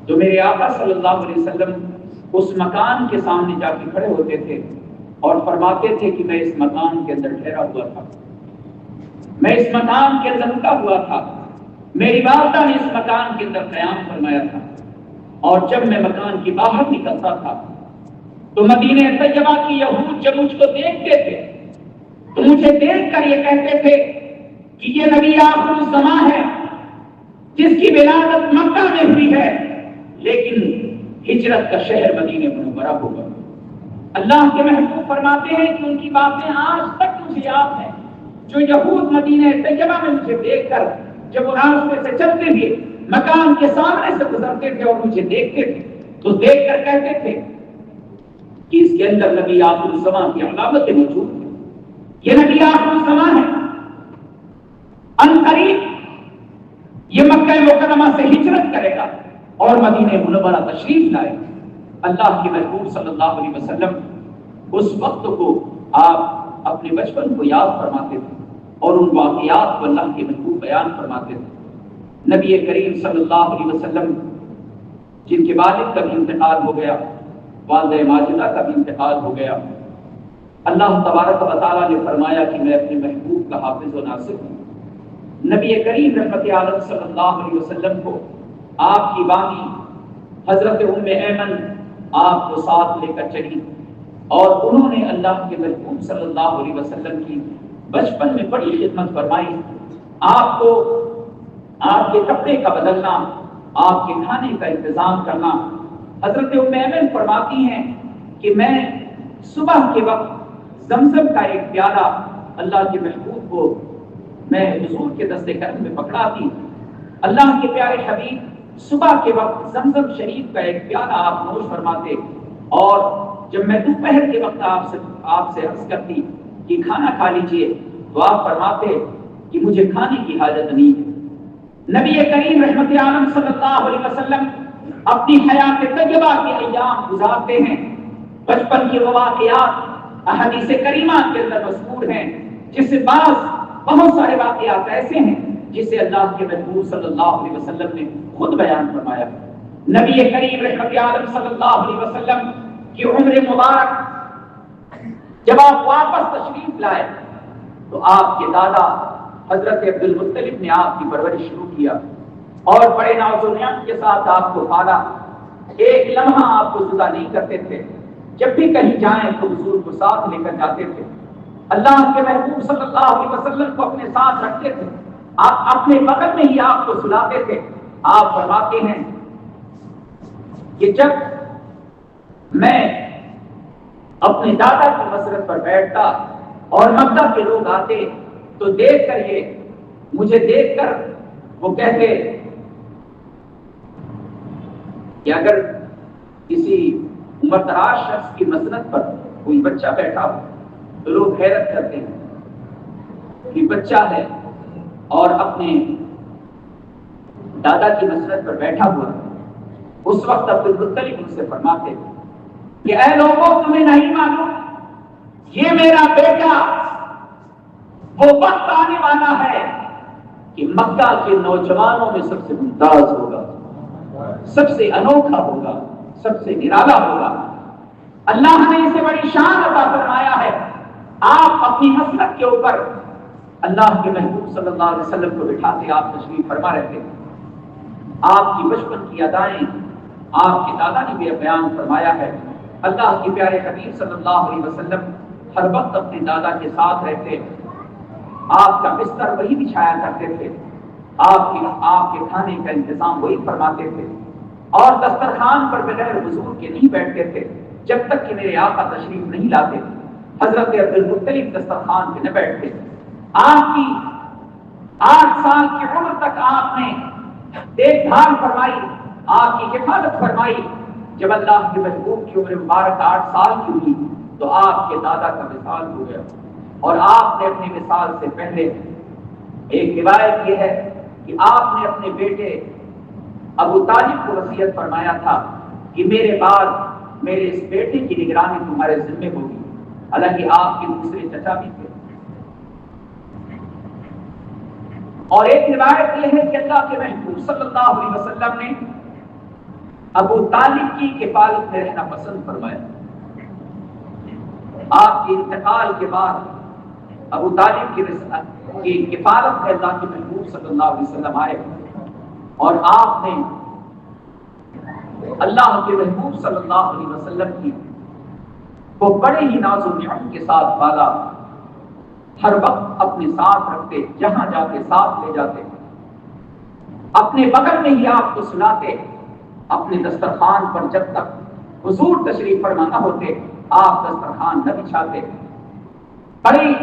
B: تو میرے آقا صلی اللہ علیہ وسلم اس مکان کے سامنے جا کے کھڑے ہوتے تھے اور فرماتے تھے کہ میں اس مکان کے اندر ٹھہرا ہوا تھا، میں اس مکان کے اندر رکا ہوا تھا، میری والدہ نے اس مکان کے اندر قیام فرمایا تھا، اور جب میں مکان کے باہر نکلتا تھا تو مدینہ طیبہ کی یہود جب مجھ کو دیکھتے تھے تو مجھے دیکھ کر یہ کہتے تھے کہ یہ نبی آخر الزمان ہے جس کی ولادت مکہ میں ہوئی ہے لیکن ہجرت کا شہر مدینہ منورہ ہوگا. اللہ کے محبوب فرماتے ہیں کہ ان کی باتیں آج تک مجھے یاد ہیں. جو یہود مدینہ طیبہ میں مجھے دیکھ کر جب وہ راستے سے چلتے ہوئے مکان کے سامنے سے گزرتے تھے اور مجھے دیکھتے تھے تو دیکھ کر کہتے تھے کہ اس کے اندر نبی آخر الزمان کی علامتیں موجود ہیں، یہ نبی آخر الزمان ہے، ان قریب یہ مکہ مکرمہ سے ہجرت کرے گا اور مدینہ منورہ تشریف لائے. اللہ کے محبوب صلی اللہ علیہ وسلم اس وقت کو آپ اپنے بچپن کو یاد فرماتے تھے اور ان واقعات کو اللہ کے محبوب بیان فرماتے تھے. نبی کریم صلی اللہ علیہ وسلم جن کے والد کا بھی انتقال ہو گیا، والدہ ماجدہ کا بھی انتقال ہو گیا، اللہ تبارک و تعالیٰ نے فرمایا کہ میں اپنے محبوب کا حافظ و ناصر ہوں. نبی کریم رحمت عالم صلی اللہ علیہ وسلم کو آپ کی باندھی حضرت ام ایمن آپ کو ساتھ لے کر چلی اور انہوں نے اللہ کے محبوب صلی اللہ علیہ وسلم کی بچپن میں بڑی خدمت فرمائی. آپ کو آپ کے کپڑے کا بدلنا، آپ کے کھانے کا انتظام کرنا. حضرت ام ایمن فرماتی ہیں کہ میں صبح کے وقت زمزم کا ایک پیالہ اللہ کے محبوب کو میں حضور کے دست کرم میں پکڑاتی. اللہ کے پیارے حبیب صبح کے وقت زمزم شریف کا ایک پیالہ آپ نوش فرماتے اور جب میں دوپہر کے وقت آپ سے عرض کرتی کہ کھانا کھا لیجئے تو آپ فرماتے کہ مجھے کھانے کی حاجت نہیں ہے. نبی کریم رحمت عالم صلی اللہ علیہ وسلم اپنی حیات طیبہ کے ایام گزارتے ہیں. بچپن کی واقعات احادیث کریمہ کے اندر مذکور ہیں جس سے بہت سارے واقعات ایسے ہیں جسے اللہ کے محبوب صلی اللہ علیہ وسلم نے خود بیان فرمایا. نبی کریم رحمت عالم صلی اللہ علیہ وسلم کی عمر مبارک جب آپ واپس تشریف لائے تو آپ کے دادا حضرت عبد المطلب نے آپ کی پرورش شروع کیا اور بڑے ناز و نعمت کے ساتھ آپ کو پالا. ایک لمحہ آپ کو جدا نہیں کرتے تھے. جب بھی کہیں جائیں تو حضور کو ساتھ لے کر جاتے تھے. اللہ کے محبوب صلی اللہ علیہ وسلم کو اپنے ساتھ رکھتے تھے. آپ اپنے بغل میں ہی آپ کو سلاتے تھے. آپ فرماتے ہیں کہ جب میں اپنے دادا کی مسرت پر بیٹھتا اور مکہ کے لوگ آتے تو دیکھ کر مجھے دیکھ کر وہ کہتے کہ اگر کسی عمردراز شخص کی مسرت پر کوئی بچہ بیٹھا ہو تو لوگ حیرت کرتے ہیں کہ بچہ ہے اور اپنے دادا کی مسرت پر بیٹھا ہوا. اس وقت عبد المطلب ان سے فرماتے کہ اے لوگوں تمہیں نہیں معلوم یہ میرا بیٹا وہ وقت آنے والا ہے کہ مکہ کے نوجوانوں میں سب سے ممتاز ہوگا, سب سے انوکھا ہوگا, سب سے نرالا ہوگا. اللہ نے اسے بڑی شان عطا فرمایا ہے. آپ اپنی مسلک کے اوپر اللہ کے محبوب صلی اللہ علیہ وسلم کو بٹھاتے آپ تشریف فرما رہتے. آپ کی بچپن کی ادائیں آپ کے دادا نے بھی بیان فرمایا ہے. اللہ کے پیارے حبیب صلی اللہ علیہ وسلم ہر وقت اپنے دادا کے ساتھ رہتے. آپ کا بستر وہی بچھایا کرتے تھے. آپ کے کھانے کا انتظام وہی فرماتے تھے اور دسترخوان پر بغیر حضور کے نہیں بیٹھتے تھے جب تک کہ میرے آقا تشریف نہیں لاتے. حضرت عبد المطلب دسترخوان پہ نہ بیٹھتے. آپ کی 8 سال کی عمر تک آپ نے دیکھ بھال فرمائی, آپ کی حفاظت فرمائی. جب اللہ کے محبوب کی عمر مبارک 8 سال کی ہوئی تو آپ کے دادا کا وصال ہو گیا اور آپ نے اپنے وصال سے پہلے ایک روایت یہ ہے کہ آپ نے اپنے بیٹے ابو طالب کو وصیت فرمایا تھا کہ میرے بعد میرے اس بیٹے کی نگرانی تمہارے ذمہ ہوگی. حالانکہ آپ کے دوسرے چچا بھی تھے. اور ایک روایت یہ ہے کہ اللہ کے محبوب صلی اللہ علیہ وسلم نے ابو طالب کی کفالت میں رہنا پسند فرمایا. آپ کے انتقال کے بعد ابو طالب کی کفالت میں اللہ کے محبوب صلی اللہ علیہ وسلم آئے اور آپ نے اللہ کے محبوب صلی اللہ علیہ وسلم کی وہ بڑے ہی ناز و نعمت کے ساتھ پالا. ہر وقت اپنے ساتھ رکھتے, جہاں جاتے ساتھ لے جاتے, اپنے بغل میں ہی آپ کو سلاتے. اپنے دسترخوان پر جب تک حضور تشریف فرما نہ ہوتے آپ دسترخوان نہ بچھاتے. بڑی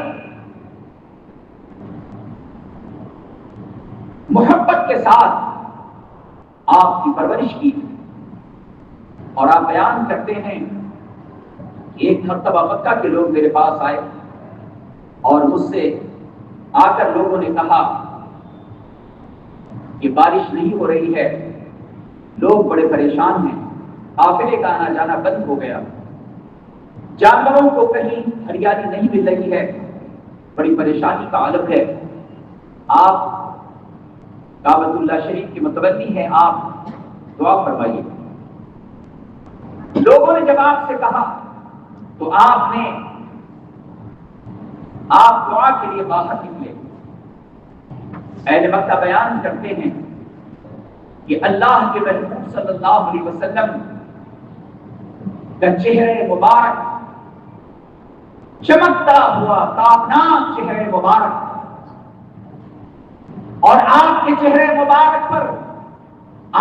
B: محبت کے ساتھ آپ کی پرورش کی. اور آپ بیان کرتے ہیں کہ ایک مرتبہ مکہ کے لوگ میرے پاس آئے اور مجھ سے آ کر لوگوں نے کہا کہ بارش نہیں ہو رہی ہے, لوگ بڑے پریشان ہیں, قافلے کا آنا جانا بند ہو گیا, جانوروں کو کہیں ہریالی نہیں مل رہی ہے, بڑی پریشانی کا عالم ہے. آپ کعبۃ اللہ شریف کے متولی ہیں, آپ دعا فرمائیے. لوگوں نے جب آپ سے کہا تو آپ دعا کے لیے باہر نکلے. اہل مکہ بیان کرتے ہیں کہ اللہ کے محبوب صلی اللہ علیہ وسلم کا چہرے مبارک, چمکتا ہوا تابناک چہرے مبارک, اور آپ کے چہرے مبارک پر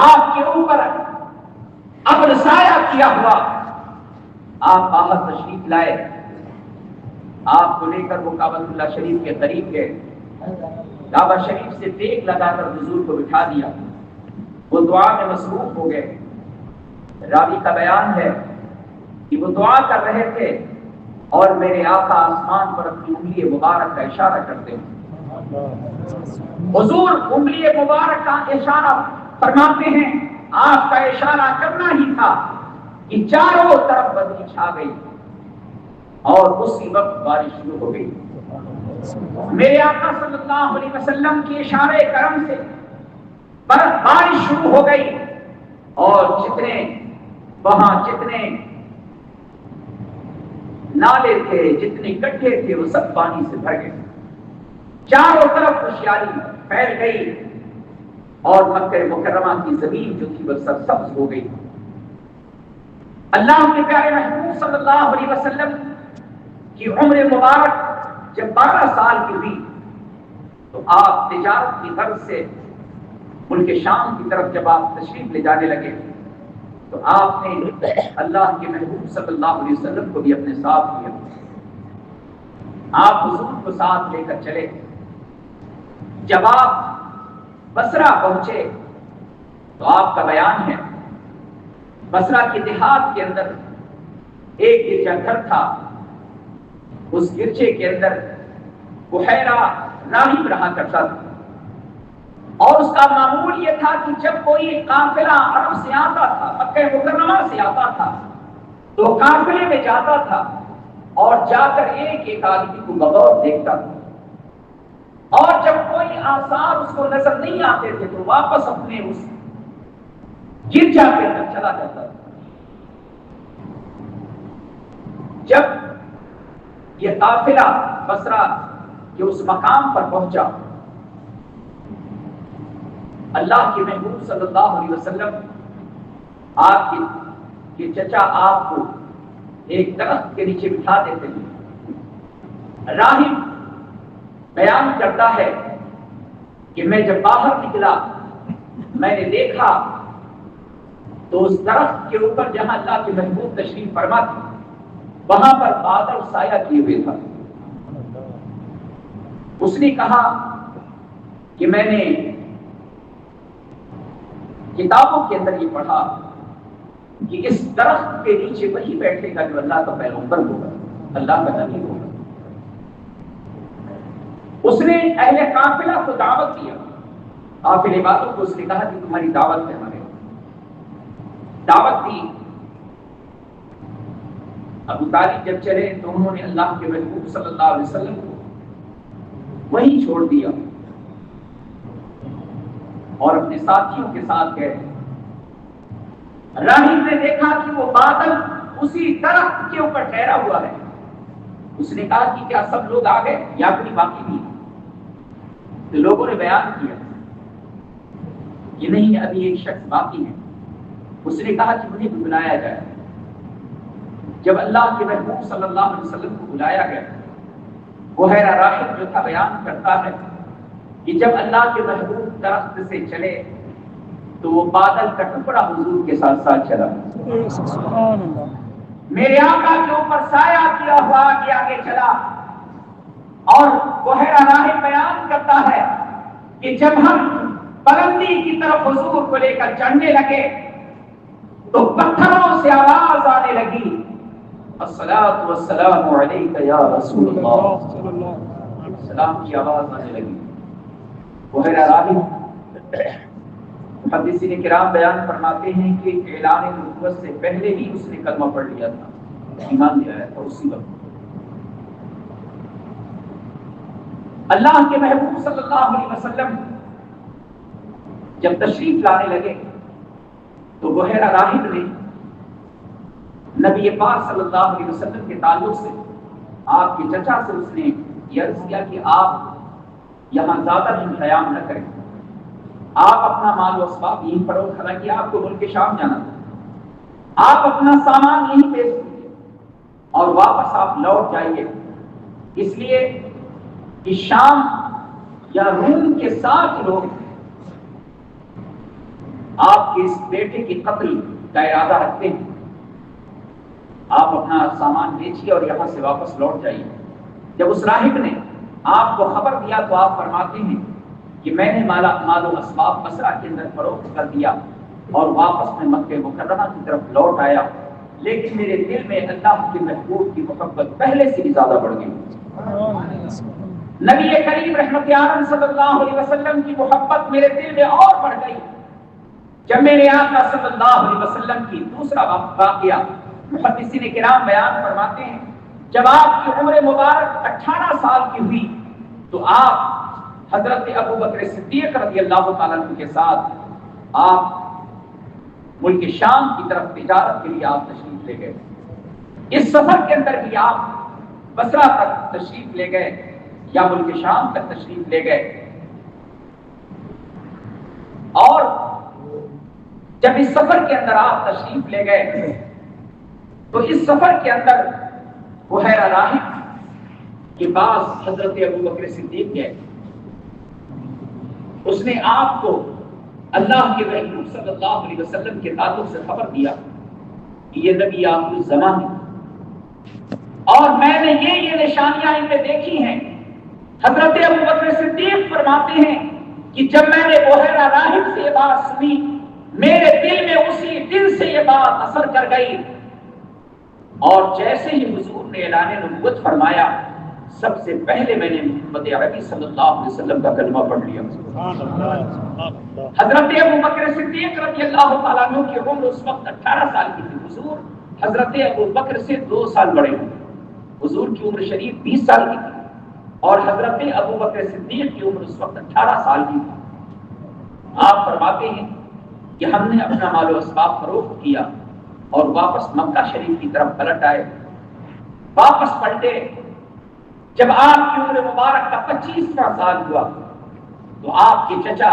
B: آپ کے اوپر ابر سایہ کیا ہوا. آپ باہر تشریف لائے. آپ کو لے کر وہ کعبۃ اللہ شریف کے قریب گئے. کعبہ شریف سے ٹیک لگا کر حضور کو بٹھا دیا. وہ دعا میں مصروف ہو گئے. راوی کا بیان ہے کہ وہ دعا کر رہے تھے اور میرے آقا آسمان پر اپنی انگلی مبارک کا اشارہ کرتے ہیں. حضور انگلی مبارک کا اشارہ فرماتے ہیں. آپ کا اشارہ کرنا ہی تھا کہ چاروں طرف بدلی چھا گئی اور اسی وقت بارش شروع ہو گئی. میرے آقا صلی اللہ علیہ وسلم کے اشارے کرم سے بارش شروع ہو گئی اور جتنے نالے تھے، جتنے گڈھے تھے وہ سب پانی سے بھر گئے، چاروں طرف خوشحالی پھیل گئی اور مکہ مکرمہ کی زمین جو تھی وہ سرسبز ہو گئی۔ اللہ کے پیارے محبوب صلی اللہ علیہ وسلم کی عمر مبارک جب 12 سال کی ہوئی تو آپ تجارت کی غرض سے ملک شام کی طرف جب آپ تشریف لے جانے لگے تو آپ نے اللہ کے محبوب صلی اللہ علیہ وسلم کو بھی اپنے ساتھ لیا۔ آپ حضور کو ساتھ لے کر چلے۔ جب آپ بصرہ پہنچے تو آپ کا بیان ہے، بصرہ کے دیہات کے اندر ایک گرجا گھر تھا، اس گرجے کے اندر بحیرہ راہب رہا کرتا تھا، اور اس کا معمول یہ تھا کہ جب کوئی قافلہ عرب سے آتا تھا، مکہ مکرمہ سے آتا تھا، تو قافلے میں جاتا تھا اور جا کر ایک ایک آدمی کو بغور دیکھتا تھا، اور جب کوئی آثار اس کو نظر نہیں آتے تھے تو واپس اپنے اس گرجا کے اندر چلا جاتا تھا۔ جب یہ قافلہ بصرہ کے اس مقام پر پہنچا، اللہ کے محبوب صلی اللہ علیہ وسلم آپ کے چچا آپ کو ایک درخت کے نیچے بٹھا دیتے ہیں۔ راہب بیان کرتا ہے کہ میں جب باہر نکلا میں نے دیکھا تو اس درخت کے اوپر جہاں اللہ کے محبوب تشریف فرما تھے وہاں پر بادل سایہ کیے ہوئے تھا۔ اس نے کہا کہ میں نے کتابوں کے اندر یہ پڑھا کہ اس درخت کے نیچے وہی بیٹھے گا جو اللہ کا پیغمبر ہوگا، اللہ کا نبی ہوگا۔ اس نے اہل قافلہ کو دعوت دیا، قافلے والوں کو اس نے کہا کہ تمہاری دعوت ہے، ہمیں دعوت دی۔ ابو طالب جب چلے تو انہوں نے اللہ کے محبوب صلی اللہ علیہ وسلم کو وہیں چھوڑ دیا اور اپنے ساتھیوں کے ساتھ گئے۔ راہب نے دیکھا کہ وہ بادل اسی درخت کے اوپر ٹھہرا ہوا ہے۔ اس نے کہا کہ کیا سب لوگ آ گئے یا کوئی باقی نہیں؟ تو لوگوں نے بیان کیا کہ نہیں، ابھی ایک شخص باقی ہے۔ اس نے کہا کہ انہیں بھی بلایا جائے۔ جب اللہ کے محبوب صلی اللہ علیہ وسلم کو بلایا گیا، بحیرہ راہب جو تھا بیان کرتا ہے کہ جب اللہ کے محبوب درخت سے چلے تو وہ بادل کا ٹکڑا حضور کے ساتھ ساتھ چلا۔
C: سبحان اللہ۔
B: میرے آقا کے اوپر سایہ کیا ہوا آگے آگے چلا، اور بحیرہ راہب بیان کرتا ہے کہ جب ہم بلندی کی طرف حضور کو لے کر چڑھنے لگے تو پتھروں سے آواز آنے لگی، الصلاۃ والسلام علیک یا رسول اللہ۔ سلام کی آواز آنے لگی۔ بحیرہ راہب محدثین کرام بیان فرماتے ہیں کہ اعلان نبوت سے پہلے ہی اس نے کلمہ پڑھ لیا تھا، ایمان لے آیا تھا اسی وقت۔ اللہ کے محبوب صلی اللہ علیہ وسلم جب تشریف لانے لگے تو بحیرہ راہب نے نبی پاک صلی اللہ علیہ وسلم کے تعلق سے آپ کے چچا سے اس نے یہ عرض کیا کہ آپ یہاں زیادہ دن قیام نہ کریں، آپ اپنا مال و اسباب یہیں فروخت، حالانکہ آپ کو ملک شام جانا تھا، آپ اپنا سامان یہیں بیچ دیجیے اور واپس آپ لوٹ جائیے، اس لیے کہ شام یا روم کے 7 لوگ آپ کے اس بیٹے کے قتل کا ارادہ رکھتے ہیں، آپ اپنا سامان بیچیے اور یہاں سے واپس لوٹ جائیے۔ جب اس راہب نے آپ کو خبر دیا تو آپ فرماتے ہیں کہ میں نے مال و اسباب بصرہ کے اندر فروخت کر دیا اور واپس میں مکہ مکرمہ کی طرف لوٹ آیا، لیکن میرے دل میں اللہ کے محبوب کی محبت پہلے سے بھی زیادہ بڑھ گئی۔ نبی کریم رحمت عالم صلی اللہ علیہ وسلم کی محبت میرے دل میں اور بڑھ گئی جب میرے آقا صلی اللہ علیہ وسلم کی دوسرا واقعہ محدثین کرام بیان فرماتے ہیں، جب آپ کی عمر مبارک 18 سال کی ہوئی تو آپ حضرت ابو بکر صدیق رضی اللہ تعالیٰ عنہ کے ساتھ آپ ملک شام کی طرف تجارت کے لیے آپ تشریف لے گئے۔ اس سفر کے اندر بھی آپ بصرہ تک تشریف لے گئے یا ملک شام تک تشریف لے گئے، اور جب اس سفر کے اندر آپ تشریف لے گئے تو اس سفر کے اندر بحیرہ راہب کے پاس حضرت ابو بکر صدیق گئے. اس نے آپ کو اللہ کے محبوب صلی اللہ علیہ وسلم کے تعلق سے خبر دیا کہ یہ نبی آخر الزمان ہے، اور میں نے یہ نشانیاں ان میں دیکھی ہیں. حضرت ابو بکر صدیق فرماتے ہیں کہ جب میں نے بحیرہ راہب سے یہ بات سنی، میرے دل میں اسی دن سے یہ بات اثر کر گئی، اور جیسے ہی حضور نے اعلان نبوت فرمایا، سب سے پہلے میں نے محمد عربی صلی اللہ علیہ وسلم کا کلمہ پڑھ لیا. حضرت ابو بکر صدیق رضی اللہ تعالیٰ عنہ کی عمر اس وقت 18 سال کی تھی. حضور حضرت ابو بکر سے 2 سال بڑے ہیں. حضور کی عمر شریف 20 سال کی تھی اور حضرت ابو بکر صدیق کی عمر اس وقت 18 سال کی تھی. آپ فرماتے ہیں کہ ہم نے اپنا مال و اسباب فروخت کیا اور واپس مکہ شریف کی طرف پلٹ آئے. واپس پلٹے، جب آپ کی عمر مبارک کا 25واں سال ہوا تو آپ کے چچا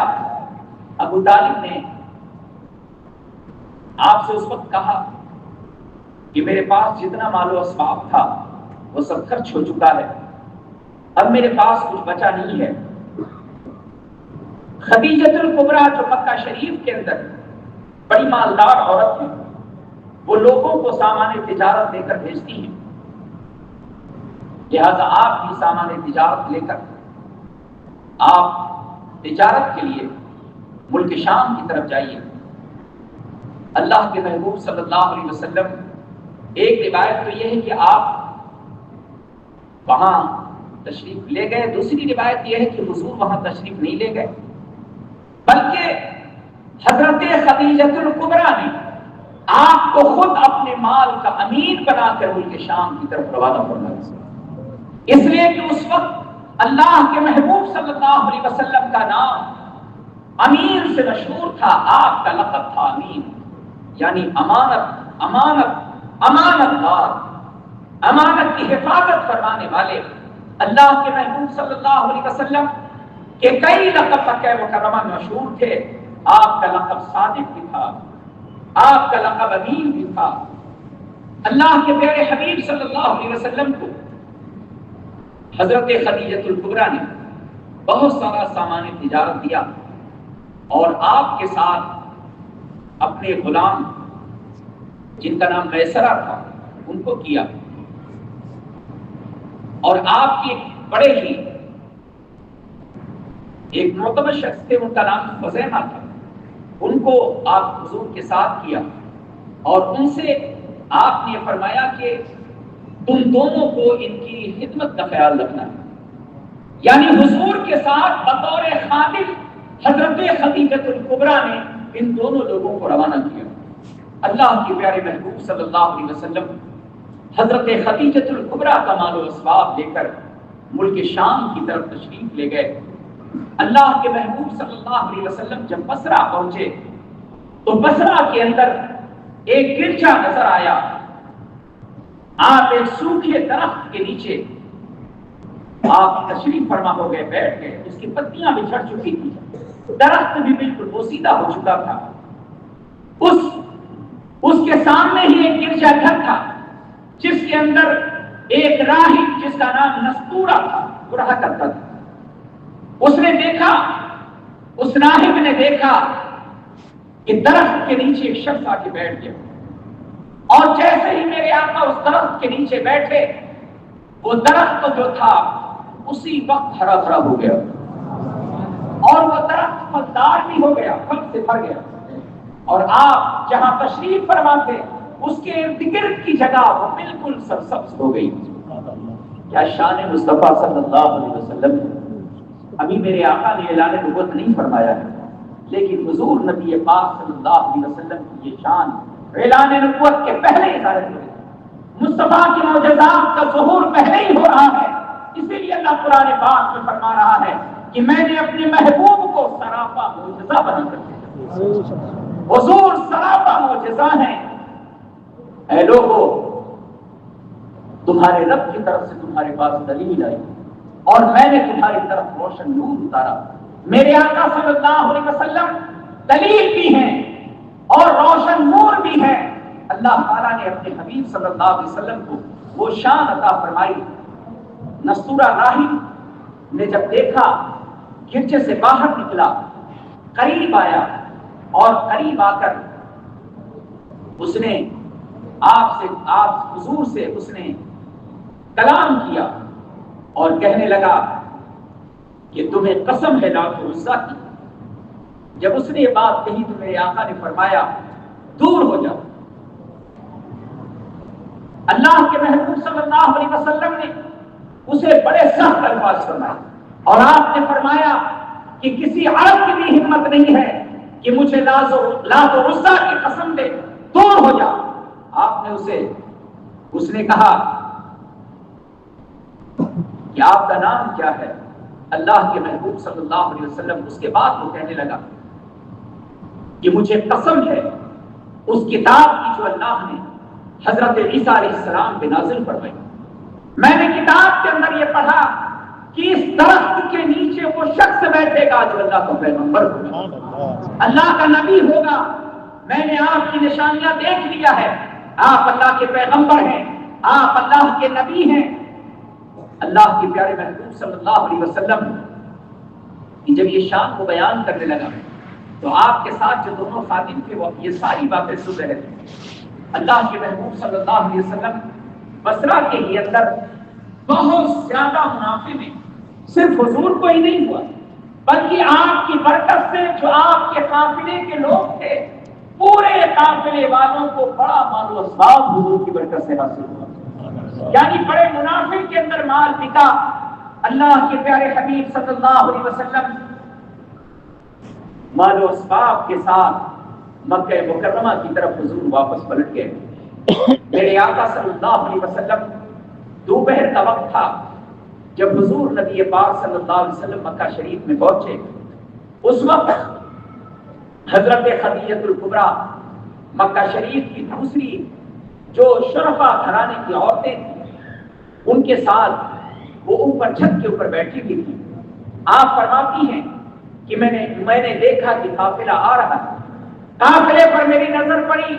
B: ابو طالب نے آپ سے اس وقت کہا کہ میرے پاس جتنا مال و اسباب تھا وہ سب خرچ ہو چکا ہے، اب میرے پاس کچھ بچا نہیں ہے. خدیجۃ الکبریٰ جو مکہ شریف کے اندر بڑی مالدار عورت ہے، وہ لوگوں کو سامان تجارت لے کر بھیجتی ہیں، لہذا آپ بھی سامان تجارت لے کر آپ تجارت کے لیے ملک شام کی طرف جائیے. اللہ کے محبوب صلی اللہ علیہ وسلم، ایک روایت تو یہ ہے کہ آپ وہاں تشریف لے گئے، دوسری روایت یہ ہے کہ حضور وہاں تشریف نہیں لے گئے، بلکہ حضرت خدیجۃ الکبریٰ نے آپ کو خود اپنے مال کا امین بنا کر ملک شام کی طرف روانہ فرمایا. اس لیے کہ اس وقت اللہ کے محبوب صلی اللہ علیہ وسلم کا نام امین سے مشہور تھا. آپ کا لقب تھا امین، یعنی امانت، امانت، امانت دار، امانت کی حفاظت فرمانے والے. اللہ کے محبوب صلی اللہ علیہ وسلم کے کئی لقب مکہ مکرمہ میں مشہور تھے. آپ کا لقب صادق بھی تھا، آپ کا لقب امین بھی تھا. اللہ کے پیارے حبیب صلی اللہ علیہ وسلم کو حضرت خدیجۃ الکبریٰ نے بہت سارا سامان تجارت دیا اور آپ کے ساتھ اپنے غلام جن کا نام میسرہ تھا ان کو کیا، اور آپ کے بڑے ہی ایک معتبر شخص تھے، ان کا نام خزیمہ تھا، ان کو آپ حضور کے ساتھ کیا اور ان سے آپ نے فرمایا کہ تم دونوں کو ان کی خدمت کا خیال رکھنا ہے. یعنی حضور کے ساتھ بطور خادم حضرت خدیجۃ الکبریٰ نے ان دونوں لوگوں کو روانہ کیا. اللہ کے پیارے محبوب صلی اللہ علیہ وسلم حضرت خدیجۃ الکبریٰ کا مال و اسباب لے کر ملک شام کی طرف تشریف لے گئے. اللہ کے محبوب صلی اللہ علیہ وسلم جب بصرہ پہنچے تو بصرہ کے اندر ایک گرجا نظر آیا. آپ ایک سوکھے درخت کے نیچے آپ تشریف فرما ہو گئے، بیٹھ گئے. اس کی پتیاں بھی جھڑ چکی تھی، درخت بھی بالکل بوسیدہ ہو چکا تھا. اس کے سامنے ہی ایک گرجا گھر تھا جس کے اندر ایک راہب جس کا نام نستورہ تھا وہ رہا کرتا تھا. اس نے دیکھا، اس راہب نے دیکھا کہ درخت کے نیچے ایک شخص آ کے بیٹھ گیا، اور جیسے ہی میرے آقا اس درخت کے نیچے بیٹھے وہ درخت جو تھا اسی وقت ہرا بھرا ہو گیا، اور وہ درخت پھلدار بھی ہو گیا، پھل سے بھر گیا. اور آپ جہاں تشریف فرما تھے اس کے ارد گرد کی جگہ وہ بالکل سرسبز ہو گئی. کیا شان مصطفیٰ صلی اللہ علیہ وسلم. ابھی میرے آقا نے اعلان نبوت نہیں فرمایا ہے، لیکن حضور نبی پاک صلی اللہ علیہ وسلم کی یہ شان اعلان نبوت کے پہلے ہی ظاہر ہوئی. مصطفیٰ کے معجزات کا ظہور پہلے ہی ہو رہا ہے. اسی لیے اللہ قرآن پاک میں فرما رہا ہے کہ میں نے اپنے محبوب کو سراپا معجزہ بنا کر دیا. حضور سراپا معجزہ ہیں. اے لوگو، تمہارے رب کی طرف سے تمہارے پاس دلیل آئی اور میں نے تمہاری طرف روشن نور اتارا. میرے آقا صلی اللہ علیہ وسلم دلیل بھی ہیں اور روشن نور بھی ہے. اللہ تعالیٰ نے اپنے حبیب صلی اللہ علیہ وسلم کو وہ شان عطا فرمائی. نستورہ راہب نے جب دیکھا گرجے سے باہر نکلا, قریب آیا اور قریب آ کر اس نے آپ حضور سے اس نے کلام کیا اور کہنے لگا کہ تمہیں قسم ہے لات العزیٰ کی. جب اس نے یہ بات کہی تو میرے آقا نے فرمایا دور ہو جاؤ. اللہ کے محبوب صلی اللہ علیہ وسلم نے اسے بڑے سخت الفاظ فرمائے اور آپ نے فرمایا کہ کسی عرب کی بھی ہمت نہیں ہے کہ مجھے لات العزیٰ کی قسم دے, دور ہو جا. آپ نے اس نے کہا کہ آپ کا نام کیا ہے؟ اللہ کے محبوب صلی اللہ علیہ وسلم اس کے بعد وہ کہنے لگا کہ مجھے قسم ہے اس کتاب کی جو اللہ نے حضرت عیسیٰ علیہ السلام پہ نازل فرمائی. میں نے کتاب کے اندر یہ پڑھا کہ اس درخت کے نیچے وہ شخص بیٹھے گا جو اللہ کا پیغمبر ہوگا, اللہ کا نبی ہوگا. میں نے آپ کی نشانیاں دیکھ لیا ہے, آپ اللہ کے پیغمبر ہیں, آپ اللہ کے نبی ہیں. اللہ کے پیارے محبوب صلی اللہ علیہ وسلم جب یہ شان کو بیان کرنے لگا تو آپ کے ساتھ جو دونوں خادم تھے وہ یہ ساری باتیں سن رہے تھے. اللہ کے محبوب صلی اللہ علیہ وسلم بصرہ کے ہی اندر بہت زیادہ منافع میں صرف حضور کو ہی نہیں ہوا بلکہ آپ کی برکت سے جو آپ کے قافلے کے لوگ تھے پورے قافلے والوں کو بڑا مال و اسباب حضور کی برکت سے حاصل ہوا. یعنی بڑے منافع کے اندر مال بکا. اللہ کے پیارے حبیب صلی اللہ علیہ وسلم مال و اسباب کے ساتھ مکہ مکرمہ کی طرف حضور واپس پلٹ گئے. میرے آقا صلی اللہ علیہ وسلم دوپہر کا وقت تھا جب حضور نبی پاک صلی اللہ علیہ وسلم مکہ شریف میں پہنچے. اس وقت حضرت خدیجہ الکبریٰ مکہ شریف کی دوسری جو شرفا گھرانے کی عورتیں تھیں ان کے ساتھ وہ اوپر چھت کے اوپر بیٹھی ہوئی تھی. آپ فرماتی ہیں کہ میں نے دیکھا کہ قافلہ آ رہا ہے. قافلے پر میری نظر پڑی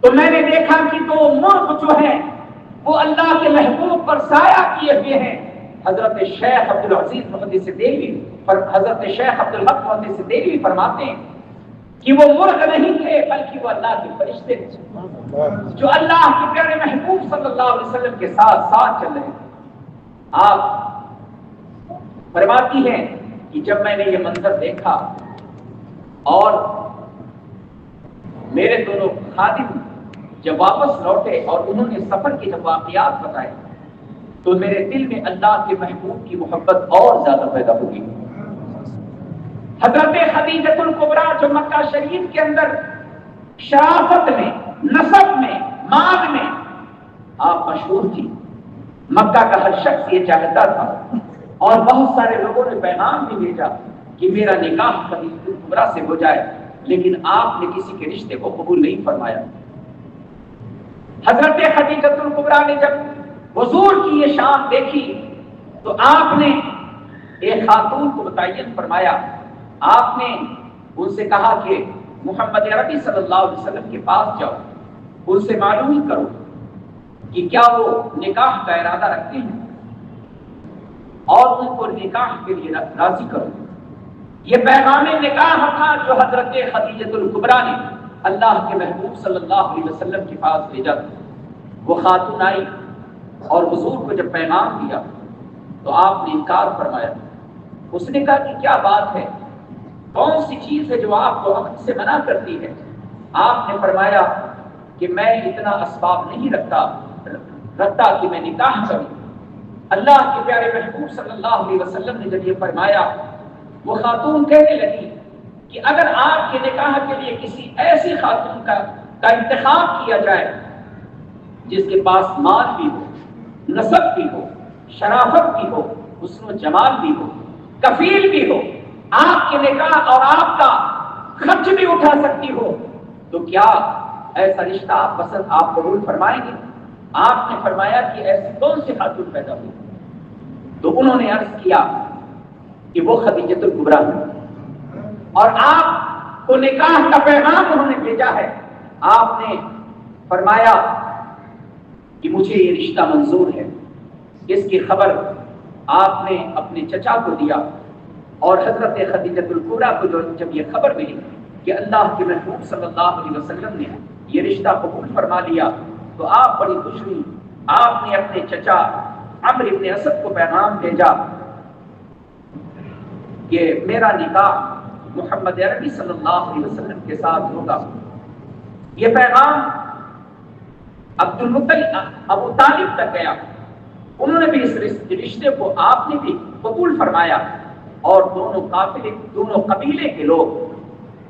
B: تو میں نے دیکھا کہ دو مرغ جو ہیں وہ اللہ کے محبوب پر سایہ کیے ہوئے ہیں. حضرت شیخ عبدالعزیز محدث دہلوی حضرت شیخ عبدالحق محدث دہلوی فرماتے ہیں کہ وہ مرغ نہیں تھے بلکہ وہ اللہ کے فرشتے تھے جو اللہ کے پیارے محبوب صلی اللہ علیہ وسلم کے ساتھ چل رہے تھے. آپ فرماتی ہیں کہ جب میں نے یہ منظر دیکھا اور میرے دونوں خادم جب واپس لوٹے اور انہوں نے سفر کے جب واقعات بتائے تو میرے دل میں اللہ کے محبوب کی محبت اور زیادہ پیدا ہوگی. حضرت خدیجہ الکبریٰ جو مکہ شریف کے اندر شرافت میں, نسب میں, مال میں آپ مشہور تھی. مکہ کا ہر شخص یہ چاہتا تھا اور بہت سارے لوگوں نے پیغام بھی بھیجا کہ میرا نکاح خدیجہ الکبریٰ سے ہو جائے, لیکن آپ نے کسی کے رشتے کو قبول نہیں فرمایا. حضرت خدیجہ الکبریٰ نے جب حضور کی یہ شان دیکھی تو آپ نے ایک خاتون کو متعین فرمایا. آپ نے ان سے کہا کہ محمد عربی صلی اللہ علیہ وسلم کے پاس جاؤ, ان سے معلوم کرو کہ کیا وہ نکاح کا ارادہ رکھتے ہیں اور ان کو نکاح کے لیے راضی کرو. یہ پیغام نکاح تھا جو حضرت خدیجہ الکبریٰ نے اللہ کے محبوب صلی اللہ علیہ وسلم کے پاس بھیجا. وہ خاتون آئی اور حضور کو جب پیغام دیا تو آپ نے انکار فرمایا. اس نے کہا کہ کیا بات ہے, کون سی چیز ہے جو آپ کو عقد سے منع کرتی ہے؟ آپ نے فرمایا کہ میں اتنا اسباب نہیں رکھتا کہ میں نکاح کروں. اللہ کے پیارے محبوب صلی اللہ علیہ وسلم نے جب یہ فرمایا وہ خاتون کہنے لگی کہ اگر آپ کے نکاح کے لیے کسی ایسی خاتون کا انتخاب کیا جائے جس کے پاس مال بھی ہو, نسب بھی ہو, شرافت بھی ہو, حسن و جمال بھی ہو, کفیل بھی ہو, آپ کے نکاح اور آپ کا خرچ بھی اٹھا سکتی ہو, تو کیا ایسا رشتہ آپ قبول فرمائیں گے؟ آپ نے فرمایا کہ ایسی کون سی خاتون پیدا ہوئی؟ تو انہوں نے عرض کیا کہ وہ خدیجۃ الکبریٰ ہے، اور آپ کو نکاح کا پیغام انہوں نے بھیجا ہے۔ آپ نے فرمایا کہ مجھے یہ رشتہ منظور ہے۔ اس کی خبر آپ نے اپنے چچا کو دیا، اور حضرت خدیجۃ الکبریٰ کو جب یہ خبر ملی کہ اللہ کے محبوب صلی اللہ علیہ وسلم نے یہ رشتہ قبول فرما لیا، تو آپ بڑی خوش ہوئی۔ آپ نے اپنے چچا عمرو بن اسد کو پیغام بھیجا کہ میرا نکاح محمد عربی صلی اللہ علیہ وسلم کے ساتھ ہوگا۔ یہ پیغام عبد المطلب ابو طالب تک گیا، انہوں نے بھی اس رشتے کو آپ نے بھی قبول فرمایا، اور دونوں قبیلے کے لوگ،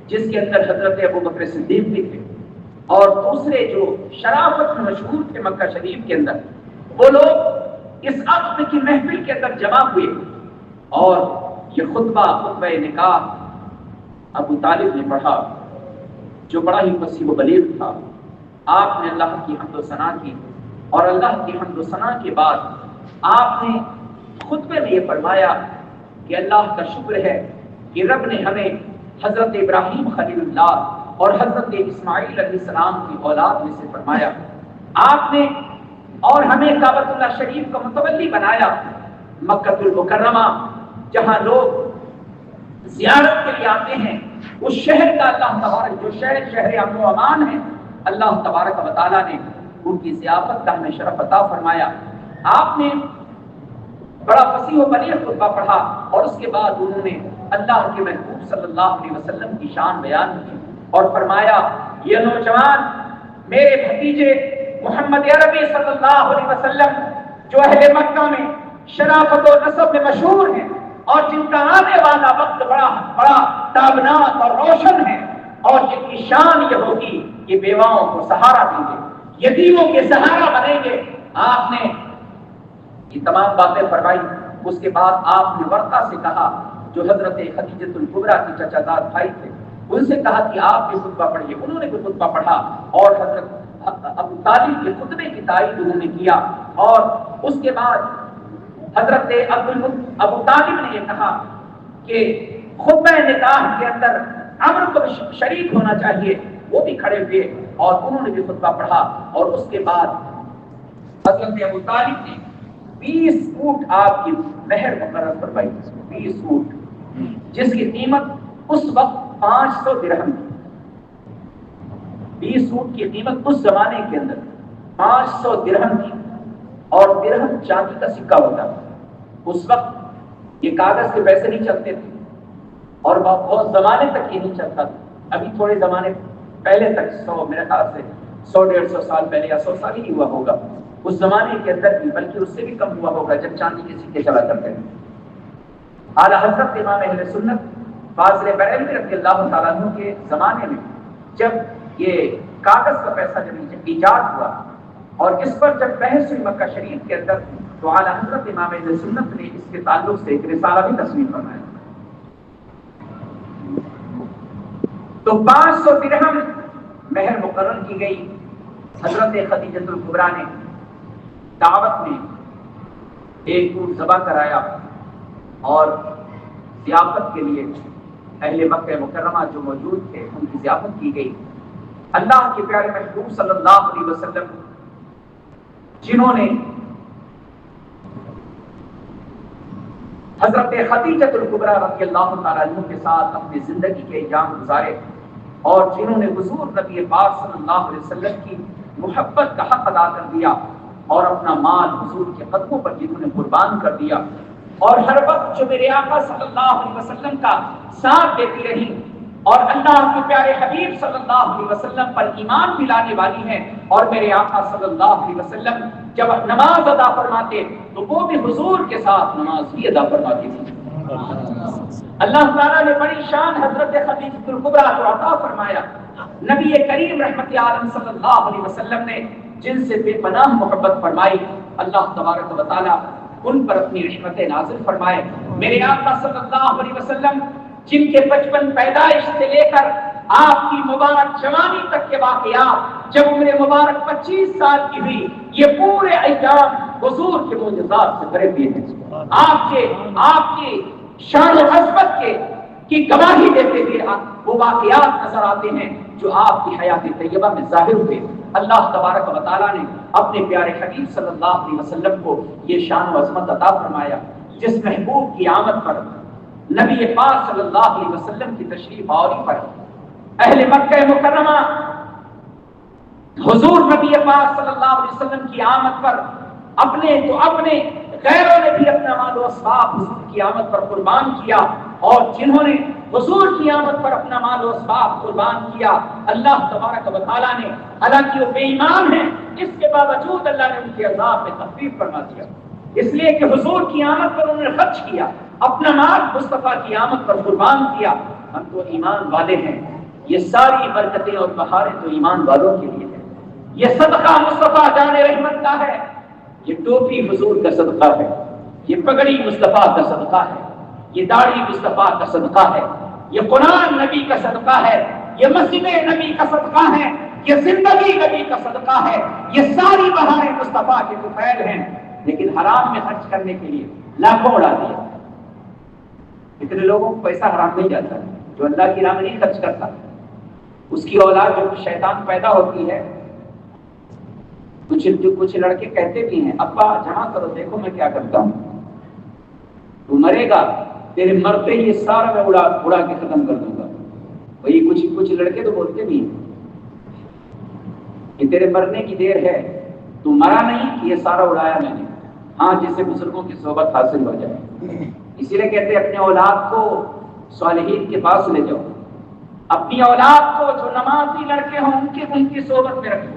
B: جس کے اندر حضرت ابو بکر صدیق بھی تھے اور دوسرے جو شرافت میں مشہور تھے مکہ شریف کے اندر، وہ لوگ اس عقد کی محفل کے اندر جمع ہوئے، اور یہ خطبہ نکاح ابو طالب نے پڑھا، جو بڑا ہی فصیح و بلیغ تھا۔ آپ نے اللہ کی حمد و ثنا کی، اور اللہ کی حمد و ثنا کے بعد آپ نے خطبے میں یہ فرمایا کہ اللہ کا شکر ہے کہ رب نے ہمیں حضرت ابراہیم خلیل اللہ اور حضرت اسماعیل علیہ السلام کی اولاد میں سے فرمایا، آپ نے اور ہمیں کعبۃ اللہ شریف کا متولی بنایا، مکہ المکرمہ جہاں لوگ زیارت کے لیے آتے ہیں، اس شہر کا اللہ تبارک، جو شہر امن و امان ہے، اللہ تبارک و تعالیٰ نے ان کی ضیافت کا ہمیں شرف عطا فرمایا۔ آپ نے بڑا فصیح و بلیغ خطبہ پڑھا، اور اس کے بعد انہوں نے اللہ کے محبوب صلی اللہ علیہ وسلم کی شان بیان کی، اور فرمایا یہ نوجوان میرے بھتیجے محمد عربی صلی اللہ علیہ وسلم، جو اہل مکہ میں شرافت و نسب میں مشہور ہیں، اور جن کا آنے والا وقت بڑا تابناک اور روشن ہے، اور جن کی شان یہ ہوگی کہ بیواؤں کو سہارا دیں گے، یتیموں کے سہارا بنیں گے۔ آپ نے یہ تمام باتیں فرمائی۔ اس کے بعد آپ نے ورقہ سے کہا، جو حضرت خدیجۃ الکبریٰ کی چچا داد بھائی تھے، ان سے کہا کہ آپ بھی خطبہ پڑھیے۔ انہوں نے بھی خطبہ پڑھا، اور حضرت ابو طالب کے خطبے کی تائید انہوں نے کیا، اور اس کے بعد حضرت ابو طالب نے یہ کہا کہ خطبہ نکاح کے اندر عمرو کو شریک ہونا چاہیے۔ وہ بھی کھڑے ہوئے اور انہوں نے بھی خطبہ پڑھا، اور اس کے بعد حضرت ابو طالب نے 20 اونٹ آپ کی مہر مقرر فرمائی، 20 اونٹ، جس کی قیمت اس وقت 500 درہم تھی۔ 20 اونٹ کی قیمت اس زمانے کے اندر 500 درہم تھی، اور درہم چاندی کا سکہ ہوتا تھا۔ اس وقت یہ کاغذ کے پیسے نہیں چلتے تھے، اور بہت زمانے تک یہ نہیں چلتا تھا۔ ابھی تھوڑے زمانے پہلے تک، میرے خیال سے 100-150 سال پہلے یا 100 سال ہی ہوا ہوگا، اس زمانے کے اندر بھی، بلکہ اس سے بھی کم ہوا ہوگا، جب چاندی کے سکے چلا کرتے ہیں۔ اعلیٰ حضرت امام اہل سنت فاضل بریلوی رضی اللہ تعالیٰ عنہ کے زمانے میں جب یہ کاغذ کا پیسہ جب ایجاد ہوا، اور اس پر جب بحث ہوئی مکہ شریف کے اندر، تو اعلیٰ حضرت امام اہل سنت نے اس کے تعلق سے ایک رسالہ بھی تصویر فرمایا۔ تو 500 درہم مہر مقرر کی گئی۔ حضرت خدیجۃ الکبریٰ نے دعوت میں ایک اونٹ ذبح کرایا، اور ضیافت کے لیے اہل مکہ مکرمہ جو موجود تھے ان کی ضیافت کی گئی۔ اللہ کے پیارے محبوب صلی اللہ علیہ وسلم، جنہوں نے حضرت خدیجۃ الکبریٰ رضی اللہ تعالیٰ عنہ کے ساتھ اپنی زندگی کے ایام گزارے، اور جنہوں نے حضور نبی پاک صلی اللہ علیہ وسلم کی محبت کا حق ادا کر دیا، اور اپنا مال حضور کے قدموں پر جنہوں نے قربان کر دیا، اور ہر وقت جو میرے آقا صلی اللہ علیہ وسلم کا ساتھ دیتی رہی، اور اللہ کے پیارے حبیب صلی اللہ علیہ وسلم پر ایمان بھی لانے والی ہیں، اور میرے آقا صلی اللہ علیہ وسلم جب نماز ادا فرماتے تو وہ بھی حضور کے ساتھ نماز بھی ادا فرماتی تھی۔ اللہ تعالیٰ نے بڑی شان حضرت خدیجۃ الکبریٰ کو عطا فرمایا۔ نبی کریم رحمت عالم صلی اللہ علیہ وسلم نے جن سے بے پناہ محبت فرمائی، اللہ تبارک و تعالیٰ ان پر اپنی رحمت نازل فرمائے۔ میرے آقا صلی اللہ علیہ وسلم جن کے بچپن پیدائش سے لے کر آپ کی مبارک جوانی تک کے واقعات، جب عمر مبارک 25 سال کی ہوئی، یہ پورے ایام حضور کے معجزات سے بھرے ہوئے ہیں، آپ کی شان و عظمت کی گواہی دیتے ہوئے وہ واقعات نظر آتے ہیں جو آپ کی حیات طیبہ میں ظاہر ہوئے۔ اللہ تبارک و تعالیٰ نے اپنے پیارے حبیب صلی اللہ علیہ وسلم کو یہ شان و عظمت عطا فرمایا جس محبوب کی آمد پر، نبی پاک صلی اللہ علیہ وسلم کی تشریف آوری پر اہل مکہ مکرمہ حضور نبی پاک صلی اللہ علیہ وسلم کی آمد پر اپنے غیروں نے بھی اپنا مال و اسباب حضور کی آمد پر قربان کیا، اور جنہوں نے حضور کی آمد پر اپنا مال و اسباب قربان کیا، اللہ تبارک و تعالیٰ نے، حالانکہ وہ بے ایمان ہیں، اس کے باوجود اللہ نے ان کے عذاب میں تخفیف فرما دیا، اس لیے کہ حضور کی آمد پر انہوں نے خرچ کیا، اپنا مال مصطفیٰ کی آمد پر قربان کیا۔ ہم تو ایمان والے ہیں، یہ ساری برکتیں اور بہاریں تو ایمان والوں کے لیے ہیں۔ یہ صدقہ مصطفیٰ جان رحمت کا ہے، یہ ٹوپی حضور کا صدقہ ہے، یہ پگڑی مصطفیٰ کا صدقہ ہے، یہ داڑھی مصطفیٰ کا صدقہ ہے، یہ قرآن نبی کا صدقہ ہے، یہ مسجد نبی کا صدقہ ہے، یہ زندگی نبی کا صدقہ ہے، یہ ساری بہاریں مصطفیٰ کے طفیل ہیں، لیکن حرام میں خرچ کرنے کے لیے لاکھوں اڑا دیا۔ اتنے لوگوں کو پیسہ حرام نہیں جاتا جو اللہ کی راہ میں نہیں خرچ کرتا، اس کی اولاد جو شیطان پیدا ہوتی ہے۔ کچھ لڑکے کہتے بھی ہیں، ابا جمع کرو دیکھو میں کیا کرتا ہوں، تو مرے گا تیرے مرتے ہی یہ سارا میں اڑا کے ختم کر دوں گا۔ وہی کچھ لڑکے تو بولتے بھی ہیں کہ تیرے مرنے کی دیر ہے، تو مرا نہیں کہ یہ سارا اڑایا میں نے۔ ہاں، جس سے بزرگوں کی صحبت حاصل ہو جائے، اسی لیے کہتے ہیں اپنے اولاد کو صالحین کے پاس لے جاؤ، اپنی اولاد کو جو نمازی لڑکے ہوں ان کی صحبت میں رکھو،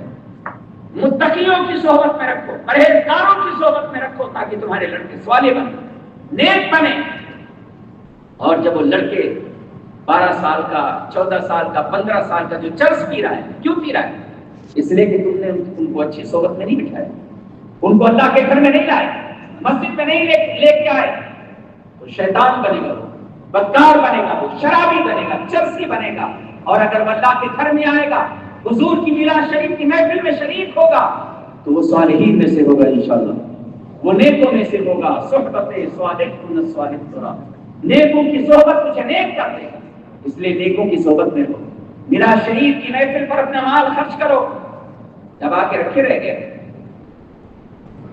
B: متقیوں کی صحبت میں رکھو، پرہیزگاروں کی صحبت میں رکھو، تاکہ تمہارے لڑکے صالح بنے، نیک بنے۔ اور جب وہ لڑکے 12 سال کا، 14 سال کا، 15 سال کا جو چرس پی رہا ہے، کیوں پی رہا ہے؟ اس لیے کہ تم نے ان کو اچھی صحبت میں نہیں بٹھایا، ان کو اللہ کے گھر میں نہیں لائے، مسجد میں نہیں لے کے آئے، تو شیطان بنے گا، وہ بدکار بنے گا، وہ شرابی بنے گا، چرسی بنے گا۔ اور اگر وہ اللہ کے گھر میں آئے گا، حضور کی میلاد شریف کی محفل میں شریک ہوگا، تو وہ صالحین میں سے ہوگا انشاءاللہ، وہ نیکوں میں سے ہوگا۔ صحبت صالحون صالح، نیکوں کی صحبت مجھے نیک کر دے گا، اس لیے نیکوں کی صحبت میں ہو۔ میلاد شریف کی محفل پر اپنا مال خرچ کرو، دبا کے رکھے رہ گئے۔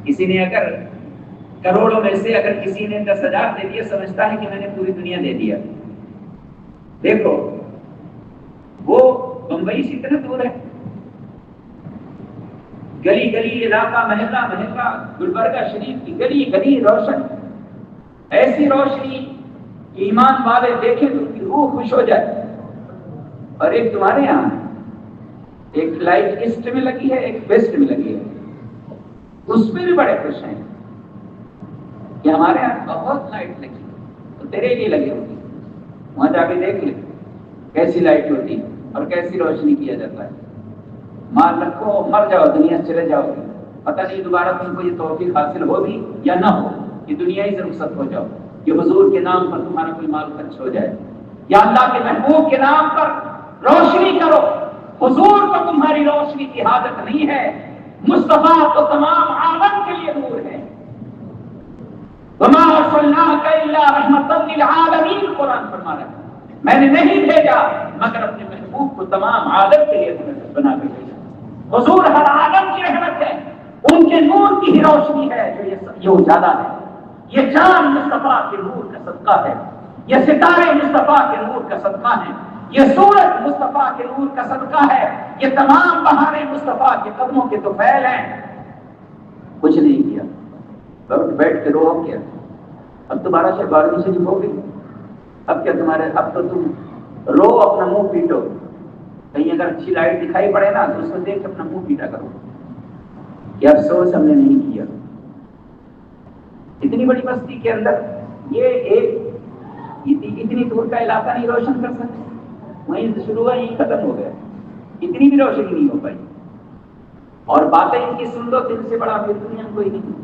B: کسی نے اگر کروڑوں میں سے اگر کسی نے 10,000 دے دیا، سمجھتا ہے کہ میں نے پوری دنیا دے دیا۔ دیکھو وہ بمبئی سے اتنا دور ہے، گلی گلی، علاقہ محلہ محلہ، گلبرگہ شریف کی گلی گلی روشن، ایسی روشنی کہ ایمان والے دیکھیں تو ان کی روح خوش ہو جائے۔ اور ایک تمہارے یہاں ایک لائٹ ایسٹ میں لگی ہے، ایک ویسٹ میں لگی ہے، اس میں بھی بڑے خوش ہیں کہ ہمارے یہاں بہت لائٹ لگی، تو تیرے لیے لگی ہوگی، وہاں جا کے دیکھ لے کیسی لائٹ ہوتی اور کیسی روشنی کیا جاتا ہے۔ مال رکھو، مر جاؤ، دنیا سے چلے جاؤ، پتہ نہیں دوبارہ تم کو یہ توفیق حاصل ہوگی یا نہ ہو کہ دنیا ہی سے رخصت ہو جاؤ، کہ حضور کے نام پر تمہارا کوئی مال خرچ ہو جائے، یا اللہ کے محبوب کے نام پر روشنی کرو۔ حضور کو تمہاری روشنی کی حاجت نہیں ہے، مصطفیٰ تو تمام عالم کے لیے نور ہے۔ وما ارسلناک الا رحمۃ للعالمین، قرآن فرما رہا ہے میں نے نہیں بھیجا مگر اپنے محبوب کو تمام عالم کے لیے بنا کے بھیجا۔ حضور ہر عالم کی رحمت ہے، ان کے نور کی ہی روشنی ہے جو یہ اجالا ہے۔ یہ چاند مصطفیٰ کے نور کا صدقہ ہے، یہ ستارے مصطفیٰ کے نور کا صدقہ ہے، یہ سورج مصطفیٰ کے نور کا صدقہ ہے، یہ تمام بہاریں مصطفیٰ کے قدموں کے طفیل ہیں۔ کچھ نہیں کیا، بیٹھ کے رو کیا، اب تو 12 شریف ہو گئی، اب کیا اب تو تم رو، اپنا منہ پیٹو، کہیں اگر اچھی لائٹ دکھائی پڑے نا تو اس کو دیکھ اپنا منہ پیٹا کرو کہ افسوس ہم نے نہیں کیا۔ اتنی بڑی بستی کے اندر یہ اتنی دور کا علاقہ نہیں روشن کر سکتے، وہیں سے شروع ہوا یہیں ختم ہو گیا، اتنی بھی روشنی نہیں ہو پائی۔ اور باتیں ان کی سن لو، دل سے بڑا امیر دنیا میں کوئی نہیں،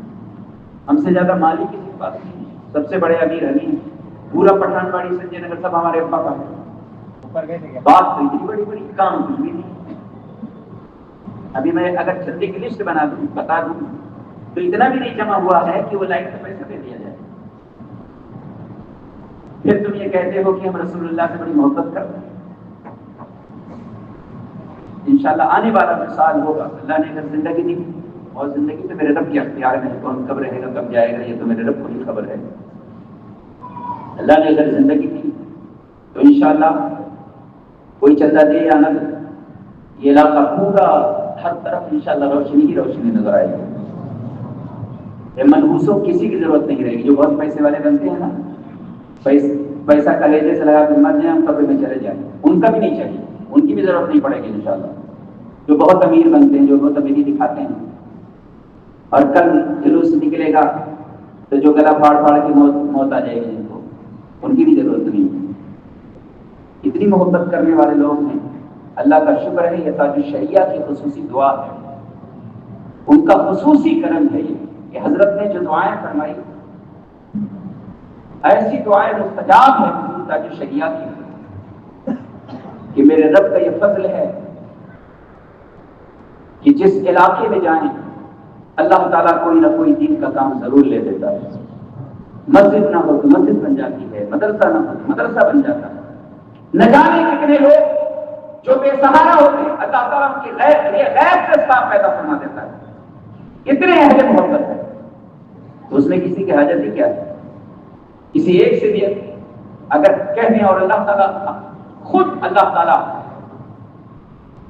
B: ہم سے زیادہ مالی کسی کے پاس نہیں، سب سے بڑے امیر ہم ہیں، پورا پٹھان باڑی سنجے نگر سب ہمارے ابا کا ہے، بات تو اتنی بڑی بڑی، کام کچھ بھی نہیں۔ ابھی میں اگر چندے کی لسٹ بنا دوں بتا دوں تو اتنا بھی نہیں جمع ہوا ہے کہ وہ لائٹ کا پیسہ دے دیا جائے. پھر تم یہ کہتے ہو کہ ہم رسول اللہ سے بڑی محبت کرتے ہیں. انشاءاللہ آنے والا مثال ہوگا. اللہ نے اگر زندگی دی اور زندگی تو میرے رب کے اختیار میں ہے، کون کب رہے گا کب جائے گا یہ تو میرے رب کو ہی خبر ہے. اللہ نے اگر زندگی دی تو انشاءاللہ کوئی چندہ دے یا نہ دے یہ علاقہ پورا ہر طرف انشاءاللہ روشنی ہی روشنی نظر آئے گی. منحوسوں کسی کی ضرورت نہیں رہے گی. جو بہت پیسے والے بنتے ہیں نا، پیسہ کلیجے سے لگا کے مر جائیں ہم قبر میں چلے جائیں، ان کا بھی نہیں چاہیے، ان کی بھی ضرورت نہیں پڑے گی انشاءاللہ. جو بہت امیر بنتے ہیں، جو بہت امیری دکھاتے ہیں، اور کل جلوس نکلے گا تو جو گلا پھاڑ پھاڑ کے موت آ جائے گی جن کو، ان کی بھی ضرورت نہیں ہے. اتنی محبت کرنے والے لوگ ہیں. اللہ کا شکر ہے یہ تاج الشریعہ کی خصوصی دعا ہے، ان کا خصوصی کرم ہے یہ کہ حضرت نے جو دعائیں فرمائی ایسی دعائیں مستجاب ہیں تاج الشریعہ کی کہ میرے رب کا یہ فضل ہے کہ جس علاقے میں جائیں اللہ تعالیٰ کوئی نہ کوئی دین کا کام ضرور لے دیتا ہے. مسجد نہ ہو تو مسجد بن جاتی ہے، مدرسہ نہ ہو تو مدرسہ بن جاتا ہے. نہ جانے کتنے لوگ جو بے سہارا ہوتے ہیں اللہ تعالیٰ ان کی غیر سے صاف پیدا فرما دیتا ہے. اتنے اہل محبت ہے تو اس میں کسی کی حاجت ہی کیا ہے. کسی ایک سے بھی اگر کہنے اور اللہ تعالیٰ خود اللہ تعالیٰ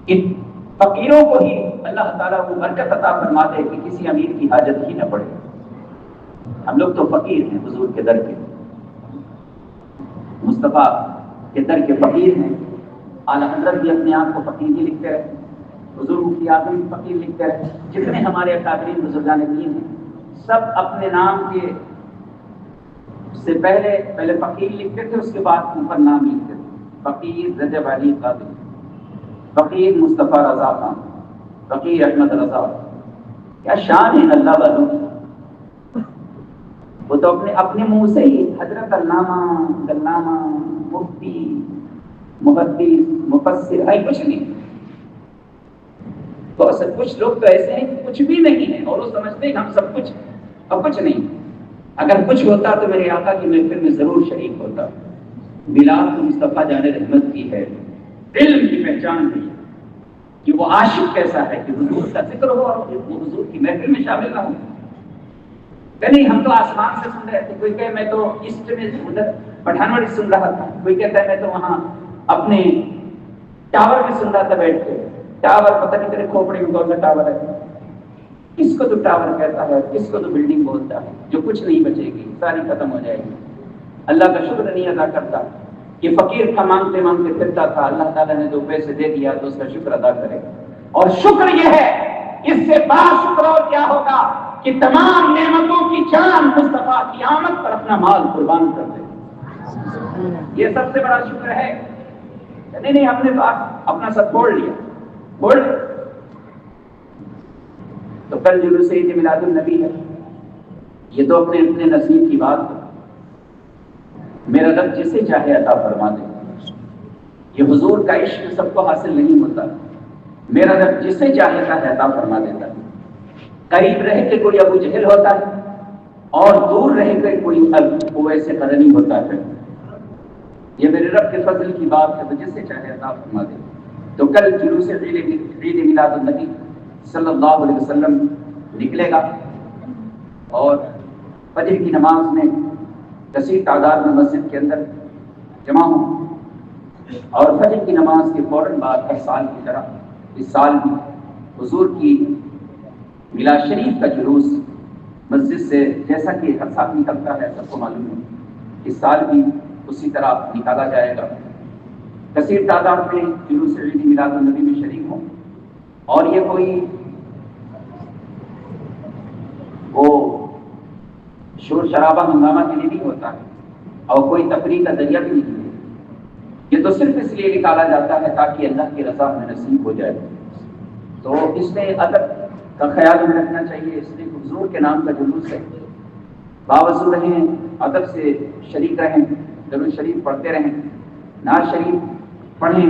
B: ان فقیروں کو ہی اللہ تعالیٰ کو برکت عطا فرما دے کہ کسی امیر کی حاجت ہی نہ پڑے. ہم لوگ تو فقیر ہیں حضور کے در کے، مصطفیٰ کے در کے فقیر ہیں. اعلیٰ حضرت بھی اپنے آپ کو فقیر ہی لکھتے رہے، حضور مفتی اعظم بھی فقیر لکھتے رہے. جتنے ہمارے اکابرین بزرگان دین ہیں سب اپنے نام کے سے پہلے فقیر لکھتے تھے، اس کے بعد اوپر نام لکھتے تھے. فقیر رجب علی قادری، فقیر مصطفیٰ رضا خان، فقیر احمد رضا. کیا شان ہے اللہ والوں کی. وہ تو اپنے منہ سے ہی حضرت علامہ مفتی محدث مفسر ہے کچھ نہیں. تو کچھ لوگ تو ایسے ہیں کہ کچھ بھی نہیں ہے اور وہ سمجھتے ہیں ہم سب کچھ اور کچھ نہیں. اگر کچھ ہوتا تو میرے آقا کی محفل میں ضرور شریک ہوتا. بلال مصطفیٰ جان رحمت کی ہے علم کی پہچان ہے کہ وہ عاشق کیسا ہے کہ حضور کا ذکر ہو اور وہ حضور کی محفل میں شامل نہ ہو. کہ نہیں ہم تو آسمان سے سن رہے تھے. کوئی کہے میں تو ایسٹ میں ادھر پٹھانوڑی سن رہا تھا، کوئی کہتا ہے میں تو وہاں اپنے ٹاور میں سن رہا تھا بیٹھ کے. ٹاور پتہ نہیں تیرے کھوپڑے میں کون سا ٹاور ہے. کس کو تو ٹاور کہتا ہے، کس کو تو بلڈنگ بولتا ہے جو کچھ نہیں بچے گی، ساری ختم ہو جائے گی. اللہ کا شکر نہیں ادا کرتا کہ فقیر تھا مانگتے مانگتے پھرتا تھا. اللہ تعالیٰ نے 2 پیسے دے دیا تو اس کا شکر ادا کرے. اور شکر یہ ہے، اس سے بڑا شکر اور کیا ہوگا کہ تمام نعمتوں کی جان مصطفیٰ کی آمد پر اپنا مال قربان کر دے. یہ سب سے بڑا شکر ہے. نہیں ہم نے تو اپنا سب چھوڑ لیا. تو کل جلوس عید میلاد النبی ہے، یہ تو اپنے نصیب کی بات ہے. میرا رب جسے چاہے عطا فرما دے. یہ حضور کا عشق سب کو حاصل نہیں ہوتا. میرا رب جسے چاہے عطا فرما دیتا. قریب رہ کے کوئی ابو جہل ہوتا ہے اور دور رہ کر کوئی ویسے قرنی ہوتا ہے. یہ میرے رب کے فضل کی بات ہے تو جسے چاہے عطا فرما دے. تو کل جلوس عید میلاد النبی صلی اللہ علیہ وسلم نکلے گا اور فجر کی نماز میں کثیر تعداد میں مسجد کے اندر جمع ہوں. اور فجر کی نماز کے فوراً بعد ہر سال کی طرح اس سال بھی حضور کی میلاد شریف کا جلوس مسجد سے جیسا کہ ہر سال نکلتا ہے سب کو معلوم ہے، اس سال بھی اسی طرح نکالا جائے گا. کثیر تعداد میں جلوس عید میلاد النبی میں شریک ہوں. اور یہ کوئی وہ شور شرابہ ہنگامہ کے لیے نہیں ہوتا ہے اور کوئی تفریح کا ذریعہ بھی نہیں ہے. یہ تو صرف اس لیے نکالا جاتا ہے تاکہ اللہ کی رضا میں نصیب ہو جائے. تو اس میں ادب کا خیال میں رکھنا چاہیے. اس لیے حضور کے نام کا جلوس ہے. باوضو رہیں، ادب سے شریک رہیں، درود شریف پڑھتے رہیں، نعت شریف پڑھیں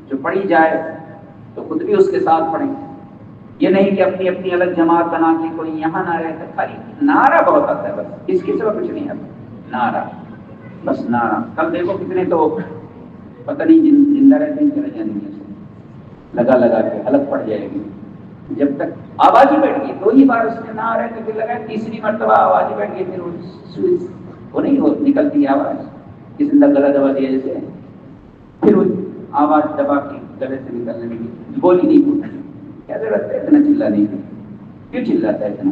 B: جو پڑھی جائے تو خود بھی اس کے ساتھ پڑھیں. یہ نہیں کہ اپنی اپنی الگ جماعت بنا کے کوئی یہاں نہ رہتا، خالی نعرہ بہت آتا ہے، بس اس کے سوا کچھ نہیں آتا، نعرہ، بس نعرہ۔ کل دیکھو کتنے تو پتہ نہیں زندہ رہتے ہیں چلے جائیں گے، لگا لگا کے حلق پڑ جائے گی، جب تک آواز ہی بیٹھ گئی، 2 ہی بار اس نے نہ رہے تو پھر لگا، تیسری مرتبہ آواز ہی بیٹھ گئی، پھر وہ نہیں وہ نکلتی آواز، کسی نے گلا دبا دیا جیسے، پھر وہ آواز دبا کے گلے سے نکلنے لگی، بولی نہیں پوچھی، کیا ضرورت ہے اتنا چلانے کی، کیوں چلاتا ہے اتنا؟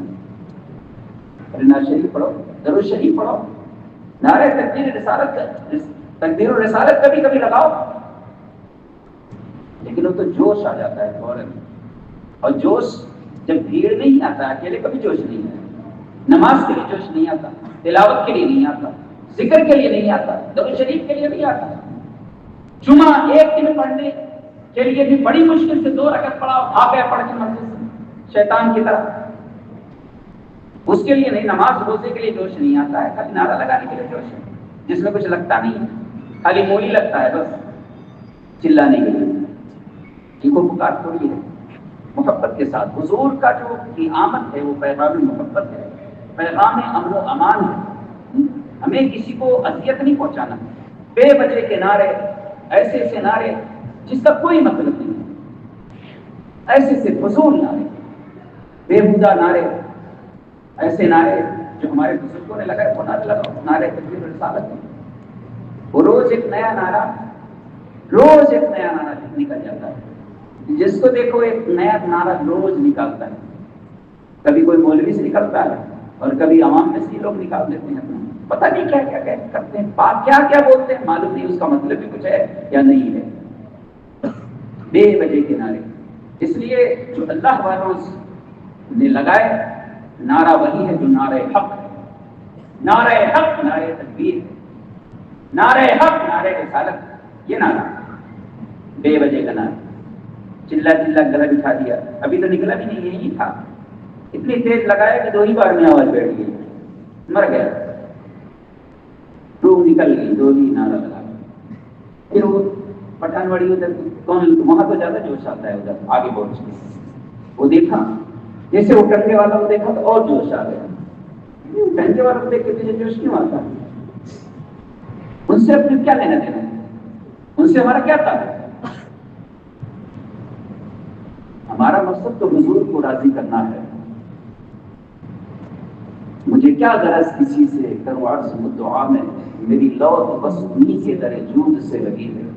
B: نعت شریف پڑھو، درود شریف پڑھو، نعرہ تکبیر رسالت کا، تکبیر و رسالت کبھی کبھی لگاؤ، لیکن وہ تو جوش آ جاتا ہے فوراً، اور جوش جب بھیڑ نہیں آتا، اکیلے کبھی جوش نہیں آتا، نماز کے لیے جوش نہیں آتا، تلاوت کے لیے نہیں آتا، ذکر کے لیے نہیں آتا، درود شریف کے لیے نہیں آتا، جمعہ ایک دن پڑھنے کے لیے بھی بڑی مشکل سے 2 رکعت پڑھاؤ، آ گیا پڑھ کے مسجد سے شیطان کی طرح، اس کے لیے نہیں، نماز روزے کے لیے جوش نہیں آتا ہے، خالی نعرہ لگانے کے لیے جوش ہے، جس میں کچھ لگتا نہیں ہے، خالی مولی لگتا ہے بس چلانے کے لیے، یہ کو پکار تھوڑی ہے، محبت کے ساتھ حضور کا جو کی آمد ہے وہ پیغام محبت ہے، پیغام امن و امان ہے، ہمیں کسی کو اذیت نہیں پہنچانا، بے وجہ کے نعرے، ایسے ایسے نعرے جس کا کوئی مطلب نہیں ہے، ایسے ایسے فضول نعرے، بےہودہ نعرے، ایسے نعرے جو ہمارے بزرگوں نے لگائے، وہ نعرے لگاؤ، نعرے تکبیر و رسالت ہے، وہ روز ایک نیا نعرہ، روز ایک نیا نعرہ نکل جاتا ہے، جس کو دیکھو ایک نیا نعرہ روز نکالتا ہے، کبھی کوئی مولوی سے نکلتا ہے اور کبھی عوام میں سے لوگ نکال دیتے ہیں، پتہ نہیں کیا کیا کرتے ہیں، کیا کیا بولتے ہیں، معلوم نہیں اس کا مطلب بھی کچھ ہے یا نہیں ہے، بے وجہ کے نعرے۔ اس لیے جو اللہ والوں نے لگائے نعرہ وہی ہے جو نعرہ حق ہے، نعرہ حق، نعرہ تکبیر، نعرہ حق، نعرہ رسالت، یہ نعرہ بے وجہ کا نعرہ، چلا چلا گلا بٹھا دیا، ابھی تو نکلا بھی نہیں، یہی تھا، اتنی تیز لگایا کہ 2 ہی بار میں آواز بیٹھ گئی، مر گیا، روح نکل گئی، 2 ہی نعرہ لگا، پھر وہ پٹھان وڑی ادھر کون، وہاں تو زیادہ جوش آتا ہے، ادھر آگے پہنچ کے وہ دیکھا، جیسے وہ ٹنڈے والا کو دیکھا تو اور جوش آ گیا، ٹنڈے والا کو دیکھ کے تجھے جوش کیوں آتا؟ ان سے اپنے کیا لینا دینا، ان سے ہمارا کیا تعلق؟ ہمارا مقصد تو حضور کو راضی کرنا ہے، مجھے کیا غرض کسی سے کروں عرض دعا میں، میری لو تو بس انہیں کے در جود سے لگی ہے،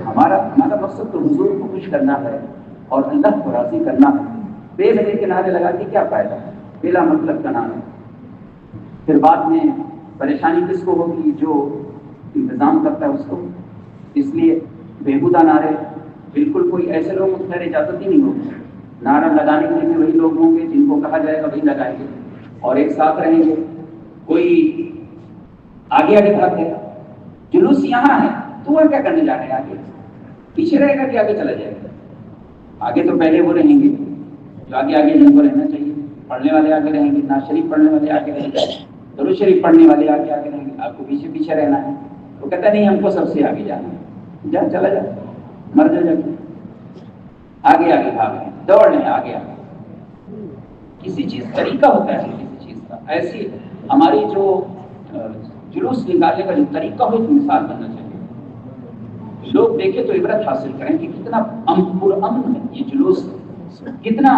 B: ہمارا مقصد تو حضور کو خوش کرنا ہے اور اللہ کو راضی کرنا ہے، بے وجہ کے نعرے لگا کے کیا فائدہ، بلا مطلب کا نعرہ، پھر بعد میں پریشانی کس کو ہوگی؟ جو انتظام کرتا ہے اس کو، اس لیے بےہودہ نعرے، بالکل کوئی ایسے لوگ اس میں اجازت ہی نہیں ہوگی، نعرہ لگانے کے لیے وہی لوگ ہوں گے جن کو کہا جائے گا وہی لگائیں گے اور ایک ساتھ رہیں گے، کوئی آگے آگے بھاگ دے گا، جلوس یہاں ہے تو وہ کیا کرنے جا رہے ہیں، آگے پیچھے رہے گا کہ آگے چلا جائے گا؟ آگے تو پہلے وہ رہیں گے جو آگے آگے جن کو رہنا چاہیے، پڑھنے والے آگے رہیں گے، نعت شریف پڑھنے والے آگے رہیں گے، درود شریف پڑھنے والے آگے آگے رہیں گے، آپ کو پیچھے پیچھے رہنا ہے، وہ کہتا نہیں ہم کو سب سے آگے جانا ہے، جا چلا جا، مر جا، آگے آگے بھاگیں، دوڑ لیں آگے آگے، کسی چیز طریقہ ہوتا ہے، کسی چیز کا، ایسی ہماری جو جلوس نکالنے کا جو طریقہ ہو، ایک مثال بننا چاہیے، لوگ دیکھیں تو عبرت حاصل کریں کہ کتنا پرامن ہے یہ جلوس، کتنا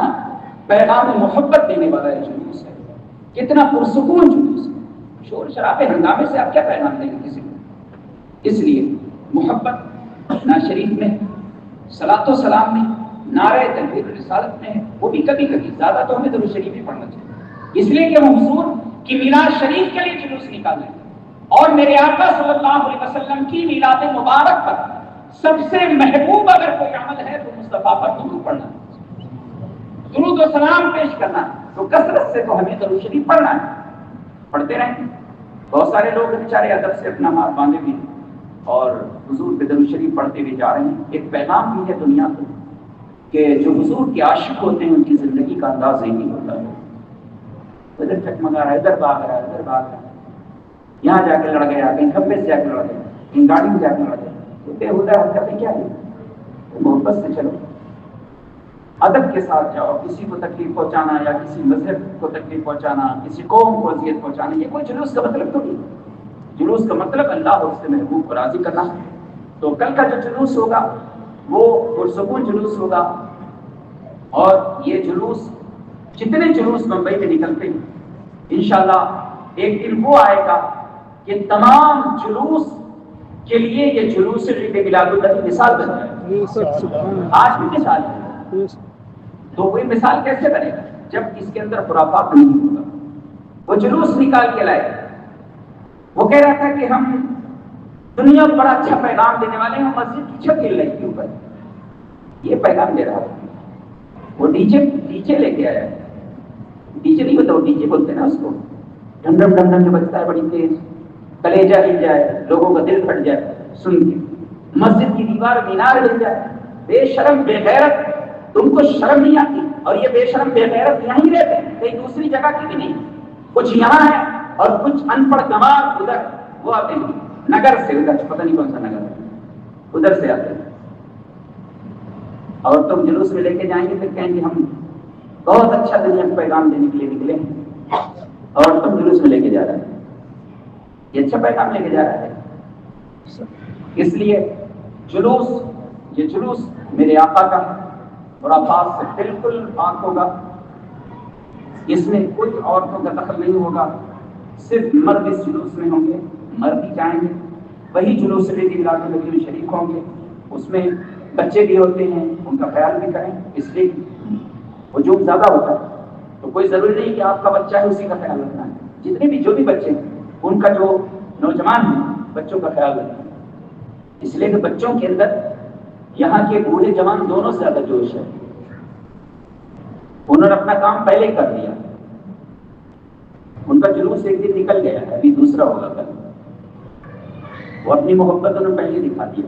B: پیغام محبت دینے والا یہ جلوس ہے، کتنا پرسکون جلوس ہے، شور شرابے ہنگامے سے آپ کیا پیغام دیں گے کسی کو؟ اس لیے محبت نعت شریف میں، صلاۃ و سلام میں، نعرہ تکبیر رسالت میں ہے، وہ بھی کبھی کبھی، زیادہ تو ہمیں درود شریف ہی پڑھنا چاہیے، اس لیے کہ وہ حضور کی میلاد شریف کے لیے جلوس نکالیں، اور میرے آقا صلی اللہ علیہ وسلم کی میلاد مبارک پر سب سے محبوب اگر کوئی عمل ہے تو مصطفیٰ پر درود پڑھنا، درود و سلام پیش کرنا، تو کثرت سے تو ہمیں درود شریف پڑھنا ہے، پڑھتے رہیں، بہت سارے لوگ بیچارے ادب سے اپنا ہاتھ باندھے بھی اور حضور پہ درود شریف پڑھتے ہوئے جا رہے ہیں، ایک پیغام بھی ہے دنیا کو کہ جو حضور کے عاشق ہوتے ہیں ان کی زندگی کا انداز نہیں ہوتا ہے، ادھر چکمگا رہا ہے، ادھر بھاگ رہا ہے، ادھر بھاگ رہا ہے، یہاں جا کے لڑ گیا، کہیں کھمبے سے جا کے لڑ گیا، کہیں گاڑی میں جا کے لڑ گیا، تو بے ہوتا ہے حرکتیں کیا ہے؟ محبت سے چلو، ادب کے ساتھ جاؤ. کسی کو تکلیف پہنچانا یا کسی مذہب کو تکلیف پہنچانا، کسی قوم کو اذیت پہنچانا، یہ کوئی جلوس کا مطلب تو نہیں. جلوس کا مطلب اللہ اور اس کے محبوب کو راضی کرنا ہے. تو کل کا جو جلوس ہوگا وہ پرسکون جلوس ہوگا. اور یہ جلوس جتنے جلوس بمبئی میں نکلتے ہیں انشاءاللہ ایک دن وہ آئے گا کہ تمام جلوس کے لیے یہ جلوس عید میلاد النبی مثال بن جائے. آج بھی مثال ہے. تو وہ مثال کیسے بنے گا جب اس کے اندر خرافات نہیں ہوگا. وہ جلوس نکال کے لائے. وہ کہہ رہا تھا کہ ہم دنیا کو بڑا اچھا پیغام دینے والے ہیں، مسجد کی چھت ہل رہی تھی اوپر، یہ پیغام دے رہا تھا. وہ ڈی جے لے کے آیا. ڈی جے نہیں ہوتا، وہ ڈی جے بولتے ہیں نا اس کو، ڈھم ڈھم ڈھم ڈھم جو بجتا ہے بڑی تیز، کلیجہ ہل جائے، لوگوں کا دل پھٹ جائے سن کے، مسجد کی دیوار مینار ہل جائے. بے شرم بے غیرت، تم کو شرم نہیں آتی. اور یہ بے شرم بے غیرت یہاں ہی رہتے ہیں، کہیں دوسری جگہ کی بھی نہیں. کچھ یہاں ہے اور کچھ ان پڑھ گنوار ادھر وہ آتے ہیں نگر سے، ادھر پتہ نہیں کون سا نگر ہے، ادھر سے آتے ہیں. اور تم جلوس میں لے کے جائیں گے پھر کہیں گے ہم بہت اچھا دنیا کو پیغام دینے کے لیے نکلے ہیں، اور تم جلوس میں لے کے جا رہے ہیں. یہ اچھا پیغام لے کے جا رہا ہے. اس لیے یہ جلوس میرے آقا کا اور آفات سے بالکل پاک ہوگا. اس میں کوئی عورتوں کا دخل نہیں ہوگا. صرف مرد اس جلوس میں ہوں گے، مرد ہی جائیں گے. وہی جلوس عید میلاد النبی میں شریک ہوں گے. اس میں بچے بھی ہوتے ہیں، ان کا خیال بھی کریں. اس لیے ہجوم زیادہ ہوتا ہے تو کوئی ضروری نہیں کہ آپ کا بچہ ہے اسی کا خیال رکھنا ہے. جتنے بھی جو بھی بچے ہیں ان کا، جو نوجوان ہیں بچوں کا خیال رکھنا ہے. اس لیے کہ بچوں کے اندر یہاں کے بوڑھے جوان دونوں سے زیادہ جوش ہے. انہوں نے اپنا کام پہلے ہی کر لیا. ان کا جلوس ایک دن نکل گیا ہے، ابھی دوسرا ہوگا کل. وہ اپنی محبت انہوں نے پہلے دکھا دیا.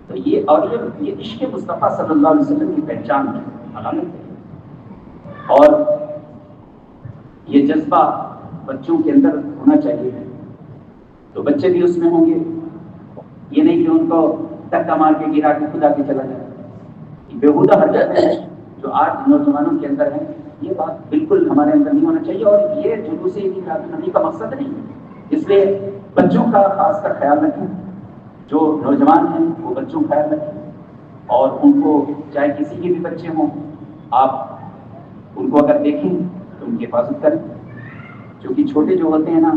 B: تو یہ عشق مصطفیٰ صلی اللہ علیہ وسلم کی پہچان ہے، علامت ہے. اور یہ جذبہ بچوں کے اندر ہونا چاہیے. تو بچے بھی اس میں ہوں گے. یہ نہیں کہ ان کو دھکا مار کے گرا کے خدا کے چلا جائے. بےہودہ حرکت ہے جو آج نوجوانوں کے اندر ہے. یہ بات بالکل ہمارے اندر نہیں ہونا چاہیے. اور یہ جلوس عید میلاد النبی کا مقصد نہیں. اس لیے بچوں کا خاص کر خیال رکھیں. جو نوجوان ہیں وہ بچوں کا خیال رکھیں. اور ان کو چاہے کسی کے بھی بچے ہوں، آپ ان کو اگر دیکھیں تو ان کی حفاظت کریں. کیونکہ چھوٹے جو ہوتے ہیں نا،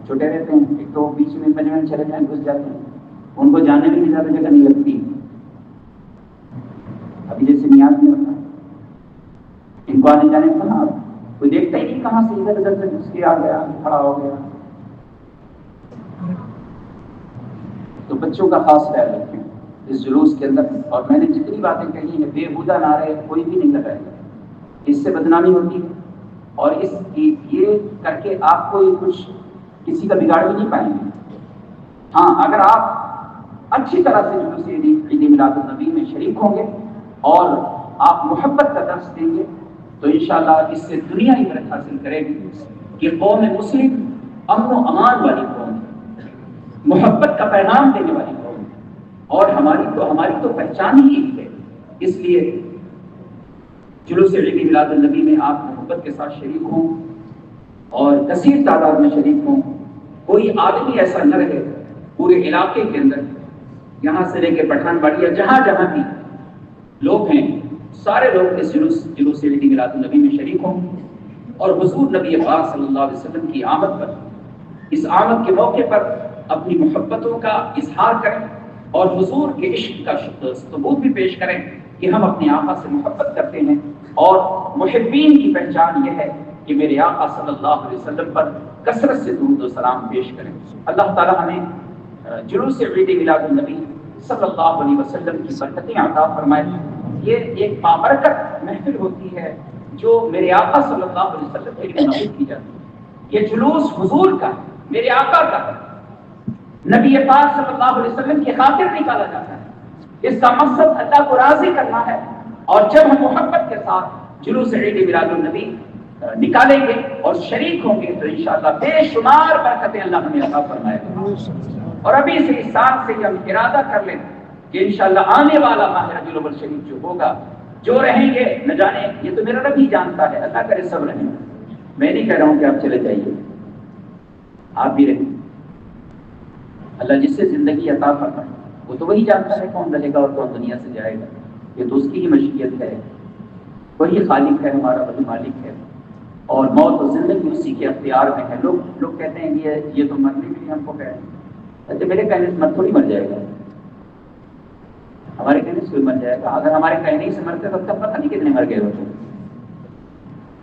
B: چھوٹے رہتے ہیں، ایک تو بیچ میں پنجے میں چلے جائیں، گھس جاتے ہیں. ان کو جانے میں بھی زیادہ جگہ نہیں لگتی. ابھی جیسے نیاز نہیں ہوتا، ان کو آنے جانے کہاں کوئی دیکھتا ہی نہیں، کہاں سے ادھر ادھر سے گھس کے آ گیا، کھڑا ہو گیا. تو بچوں کا خاص خیال رکھیں اس جلوس کے اندر. اور میں نے جتنی باتیں کہی ہیں، بےہودہ نعرے کوئی بھی نہیں لگائے گا. اس سے بدنامی ہوتی ہے. اور یہ کر کے آپ کو کچھ کسی کا بگاڑ بھی نہیں پائیں گے. ہاں، اگر آپ اچھی طرح سے جلوس عید میلاد النبی میں شریک ہوں گے اور آپ محبت کا درس دیں گے تو انشاءاللہ اس سے دنیا عبرت حاصل کرے گی کہ قوم مسلم امن و امان والی قوم ہے، محبت کا پیغام دینے والی قوم ہے. اور ہماری تو پہچان ہی ہے. اس لیے جلوس عید میلاد النبی میں آپ محبت کے ساتھ شریک ہوں اور کثیر تعداد میں شریک ہوں. کوئی آدمی ایسا نہ رہے پورے علاقے کے اندر، یہاں سے لے کے پٹھان باڑی، جہاں جہاں بھی لوگ ہیں، سارے لوگ اس جلوس عید میلاد النبی میں شریک ہوں اور حضور نبی پاک صلی اللہ علیہ وسلم کی آمد پر، اس آمد کے موقع پر اپنی محبتوں کا اظہار کریں اور حضور کے عشق کا ثبوت بھی پیش کریں کہ ہم اپنے آقا سے محبت کرتے ہیں. اور محبین کی پہچان یہ ہے کہ میرے آقا صلی اللہ علیہ وسلم پر کثرت سے درود و سلام پیش کریں. اللہ تعالیٰ ہمیں جلوس عید میلاد النبی صلی اللہ علیہ وسلم کی برکتیں عطا فرمائے. یہ ایک بابرکت محفل ہوتی ہے جو میرے آقا صلی اللہ علیہ وسلم کے لیے منعقد کی جاتی ہے. یہ جلوس حضور کا، میرے آقا کا، نبی پاک صلی اللہ علیہ وسلم کی خاطر نکالا جاتا ہے. اس کا مقصد اللہ کو راضی کرنا ہے. اور جب ہم محبت کے ساتھ جلوس عید میلاد النبی نکالیں گے اور شریک ہوں گے تو انشاءاللہ بے شمار برکتیں اللہ ہمیں عطا فرمائے گا. اور ابھی سے اس سال سے ہم ارادہ کر لیں کہ انشاءاللہ آنے والا ماہ ربیع الاول شریف جو ہوگا جو رہیں گے نہ جانے، یہ تو میرا رب ہی جانتا ہے، اللہ کرے سب رہیں۔ میں نہیں کہہ رہا ہوں کہ آپ چلے جائیے، آپ بھی رہیں۔ اللہ جس سے زندگی عطا فرمائے وہ تو وہی جانتا ہے کون رہے گا اور کون دنیا سے جائے گا، یہ تو اس کی ہی مشیت ہے، وہی خالق ہے ہمارا، وہی مالک ہے، اور موت اور زندگی اسی کے اختیار میں ہے۔ لوگ کہتے ہیں کہ یہ تو مرنے کے لیے ہم کو کہہ رہے ہیں، اچھا میرے کہنے سے مر تھوڑی مر جائے گا، ہمارے کہنے سے کوئی مر جائے گا؟ اگر ہمارے کہنے سے مرتے تو تب پتہ نہیں کتنے مر گئے ہوتے۔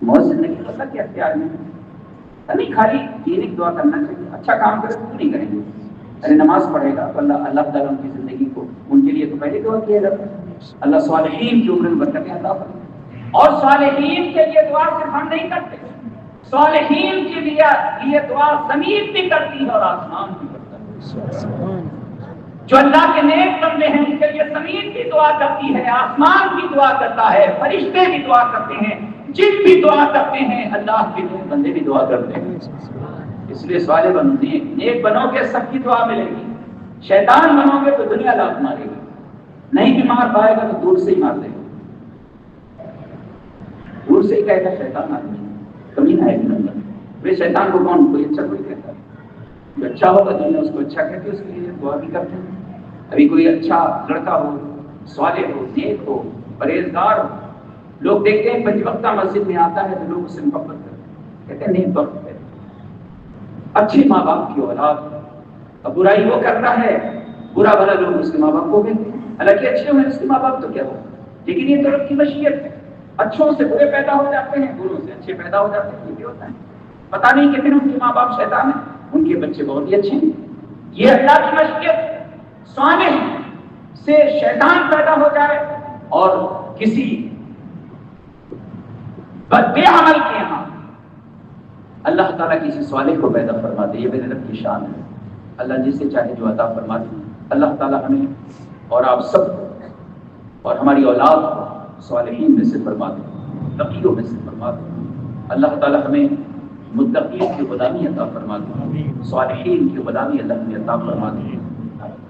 B: موت زندگی اللہ کے اختیار میں نہیں، خالی دین کی دعا کرنا چاہیے، اچھا کام کرے تو نہیں کریں گے، ارے نماز پڑھے گا تو اللہ تعالیٰ ان کی زندگی کو، ان کے لیے تو پہلے دعا کیا جاتا ہے، اللہ صالحین کی عمر میں برکتیں عطا فرمائے۔ اور صالحین کے لیے دعا صرف ہم نہیں کرتے، صالحین کے لیے دعا زمین بھی کرتی ہے اور آسمان بھی کرتا ہے۔ جو اللہ کے نیک بندے ہیں ان کے لیے زمین بھی دعا کرتی ہے، آسمان بھی دعا کرتا ہے، فرشتے بھی دعا کرتے ہیں، جن بھی دعا کرتے ہیں، اللہ کے نیک بندے بھی دعا کرتے ہیں۔ اس لیے صالح بنو، نیک بنو گے سب کی دعا ملے گی، شیطان بنو گے تو دنیا لات مارے گی، نہیں بھی مار پائے گا تو دور سے ہی مار دے گا، دور سے ہی کہے گا شیطان آدمی کمینہ ہے نمبر، وہ شیطان کو کون کوئی اچھا کوئی کہتا ہے، جو اچھا ہوگا دنیا اس کو اچھا کہتے ہیں، اس کے لیے دعا بھی کرتے ہیں۔ ابھی کوئی اچھا لڑکا ہو، صالح ہو، نیک ہو، پرہیزگار ہو، لوگ دیکھتے ہیں پنج وقتہ مسجد میں آتا ہے تو لوگ اس سے محبت کرتے ہیں، کہتے ہیں نیک وقت ہے، اچھے ماں باپ کی اولاد، اب برائی وہ کرتا ہے، برا بھلا لوگ اس کے ماں باپ کو کہتے ہیں، حالانکہ اچھے ہوئے اس کے ماں باپ تو کیا ہو، لیکن یہ تو رب کی مشیت ہے، اچھوں سے برے پیدا ہو جاتے ہیں، بروں سے اچھے پیدا ہو جاتے ہیں، یہ بھی ہوتا ہے، پتہ نہیں کتنے ان کے ماں باپ شیطان ہیں، ان کے بچے بہت ہی اچھے ہیں، یہ اللہ کی مشیت۔ صالح سے شیطان پیدا ہو جائے اور کسی بے عمل کے یہاں اللہ تعالیٰ کسی صالح کو پیدا فرما دے، یہ میرے رب کی شان ہے، اللہ جس سے چاہے جو عطا فرما دے۔ اللہ تعالیٰ ہمیں اور آپ سب اور ہماری اولاد کو صالحین میں سے فرما دے، تقیوں میں سے فرما دے۔ اللہ تعالیٰ ہمیں متقین کی غلامی عطا فرما دے، صالحین کی غلامی اللہ ہمیں عطا فرما دے۔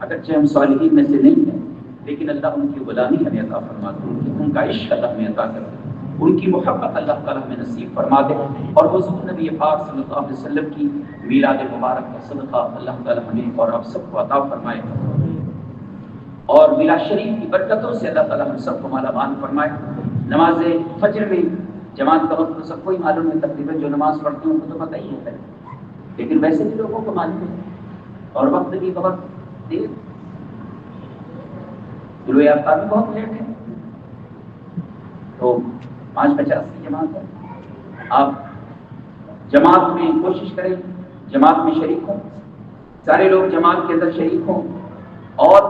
B: اگرچہ ہم صالحین میں سے نہیں ہیں لیکن اللہ ان کی غلامی ہمیں عطا فرما دے، ان کا عشق اللہ ہمیں عطا کر دے، ان کی محبت اللہ تعالیٰ ہمیں نصیب فرما دے، اور حضور نبی پاک صلی اللہ علیہ وسلم کی میلاد مبارک کا صدقہ اللہ تعالیٰ ہمیں اور آپ سب کو عطا فرمائے، اور میلاد شریف کی برکتوں سے اللہ تعالیٰ ہم سب کو مالا مال فرمائے۔ نماز فجر میں جماعت کا وقت تو سب کو ہی معلوم ہے، تقریباً جو نماز پڑھتے ہیں ان کو تو پتہ ہی ہوتا ہے، لیکن ویسے بھی لوگوں کو معلوم ہے، اور وقت بھی بہت دیر، طلوع آفتاب بھی بہت لیٹ ہے، تو 5:50 کی جماعت ہے، آپ جماعت میں کوشش کریں، جماعت میں شریک ہوں، سارے لوگ جماعت کے اندر شریک ہوں، اور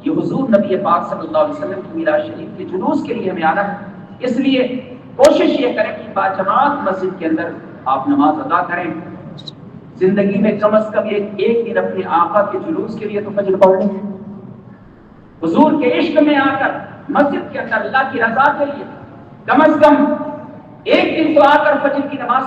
B: یہ حضور نبی پاک صلی اللہ علیہ وسلم کی میلاد شریف کے جلوس کے لیے ہمیں آنا ہے، اس لیے کوشش یہ کریں کہ باجماعت مسجد کے اندر آپ نماز ادا کریں، زندگی میں کم از کم ایک دن اپنے آقا کے جلوس کے لیے تو فجر پڑھ لیں، حضور کے عشق میں آ کر مسجد کے اندر اللہ کی رضا کے لیے کم از کم ایک دن تو آ کر فجر کی نماز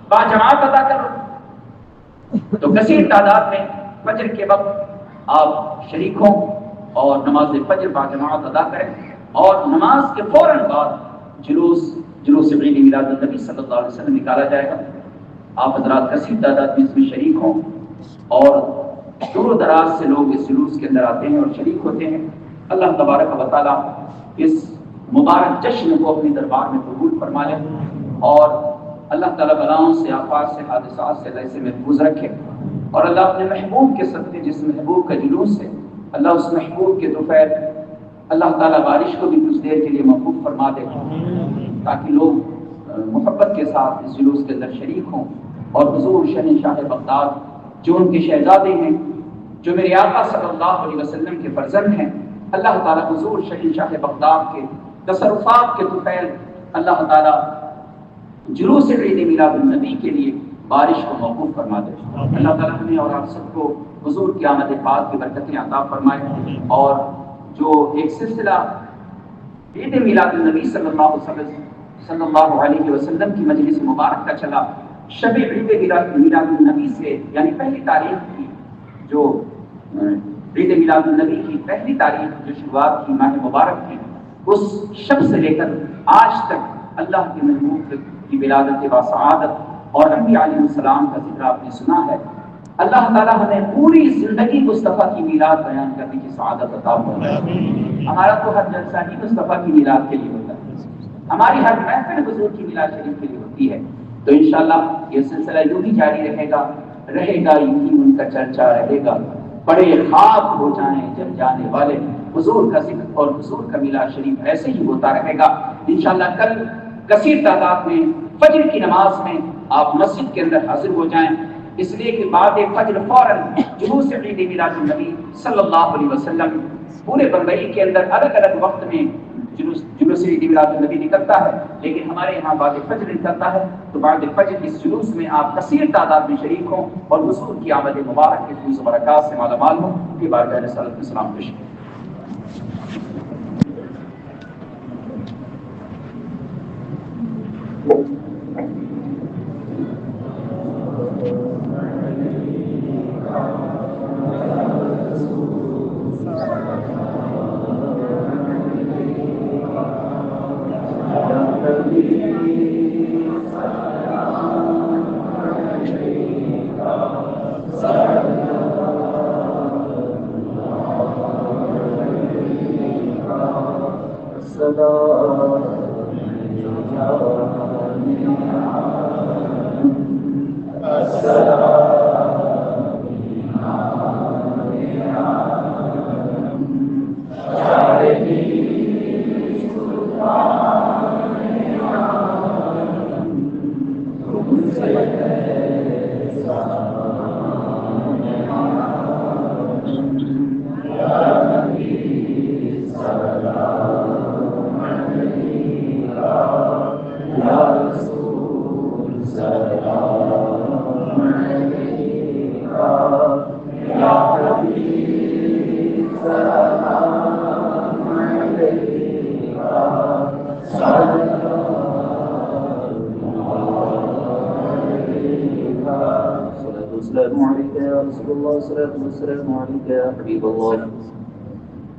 B: باجماعت ادا کرو، تو کثیر تعداد میں فجر کے وقت آپ شریک ہوں اور نماز فجر باجماعت ادا کریں، اور نماز کے فوراً بعد جلوس عید میلاد النبی صلی اللہ علیہ وسلم نکالا جائے گا، آپ حضرات کثیر تعداد میں اس میں شریک ہوں، اور دور و دراز سے لوگ اس جلوس کے اندر آتے ہیں اور شریک ہوتے ہیں۔ اللہ تبارک و تعالیٰ اس مبارک جشن کو اپنے دربار میں قبول فرما لے، اور اللہ تعالیٰ بلاؤں سے، آفات سے، حادثات سے ایسے محفوظ رکھے، اور اللہ اپنے محبوب کے صدقے، جس محبوب کا جلوس ہے، اللہ اس محبوب کے دوپہر اللہ تعالیٰ بارش کو بھی کچھ دیر کے لیے محفوظ فرما دے، تاکہ لوگ محبت کے ساتھ اس جلوس کے اندر شریک ہوں، اور حضور شہنشاہ بغداد جو ان کے شہزادے ہیں، جو میرے آقا صلی اللہ علیہ وسلم کے فرزند ہیں، اللہ تعالیٰ حضور شہنشاہ بغداد کے تصرفات کے طفیل اللہ تعالیٰ جلوس عید میلاد النبی کے لیے بارش کو موقوف فرما دے۔ اللہ تعالیٰ ہمیں اور آپ سب کو حضور کی آمد پاک کی برکتیں عطا فرمائے، اور جو ایک سلسلہ عید میلاد النبی صلی اللہ علیہ وسلم کی مجلس مبارک کا چلا، شب عید میلاد النبی سے، یعنی پہلی تاریخ کی، جو عید میلاد النبی کی پہلی تاریخ جو شروعات کی ماہ مبارک کی، اس شب سے لے کر آج تک اللہ کے محبوب کی ولادت با سعادت اور انبیاء علیہ السلام کا ذکر آپ نے سنا ہے. اللہ تعالیٰ ہمیں پوری زندگی مصطفیٰ کی میلاد بیان کرنے کی سعادت عطا فرمائے. ہمارا تو ہر جلسہ ہی مصطفیٰ کی میلاد کے لیے ہوتا ہے، ہماری ہر محفل حضور کی میلاد شریف کے لیے ہوتی ہے. تو انشاءاللہ یہ سلسلہ یوں ہی جاری رہے گا یوں ہی ان کا چرچا رہے گا. بڑے خواب ہو جائیں جب جانے والے، حضور کا ذکر اور حضور کا میلاد شریف ایسے ہی ہوتا رہے گا. انشاءاللہ کل کثیر تعداد میں فجر کی نماز میں آپ مسجد کے اندر حاضر ہو جائیں، اس لیے کہ بعد فجر فوراً جلوس عید میلاد النبی صلی اللہ علیہ وسلم پورے بمبئی کے اندر الگ الگ وقت میں جلوس عید میلاد النبی نکلتا ہے، لیکن ہمارے یہاں بعد فجر نکلتا ہے. تو بعد فجر اس جلوس میں آپ کثیر تعداد میں شریک ہوں اور حضور کی آمد مبارک کے فیض و برکات سے مالا مال ہوں. کہ بارگاہ رسالت میں سلام پیش کریں.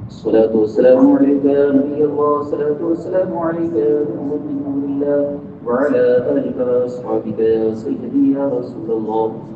B: الصلاة والسلام عليك يا نبي الله، الصلاة والسلام عليك يا نور من نور الله، وعلى آلك وأصحابك يا سيدي يا رسول الله.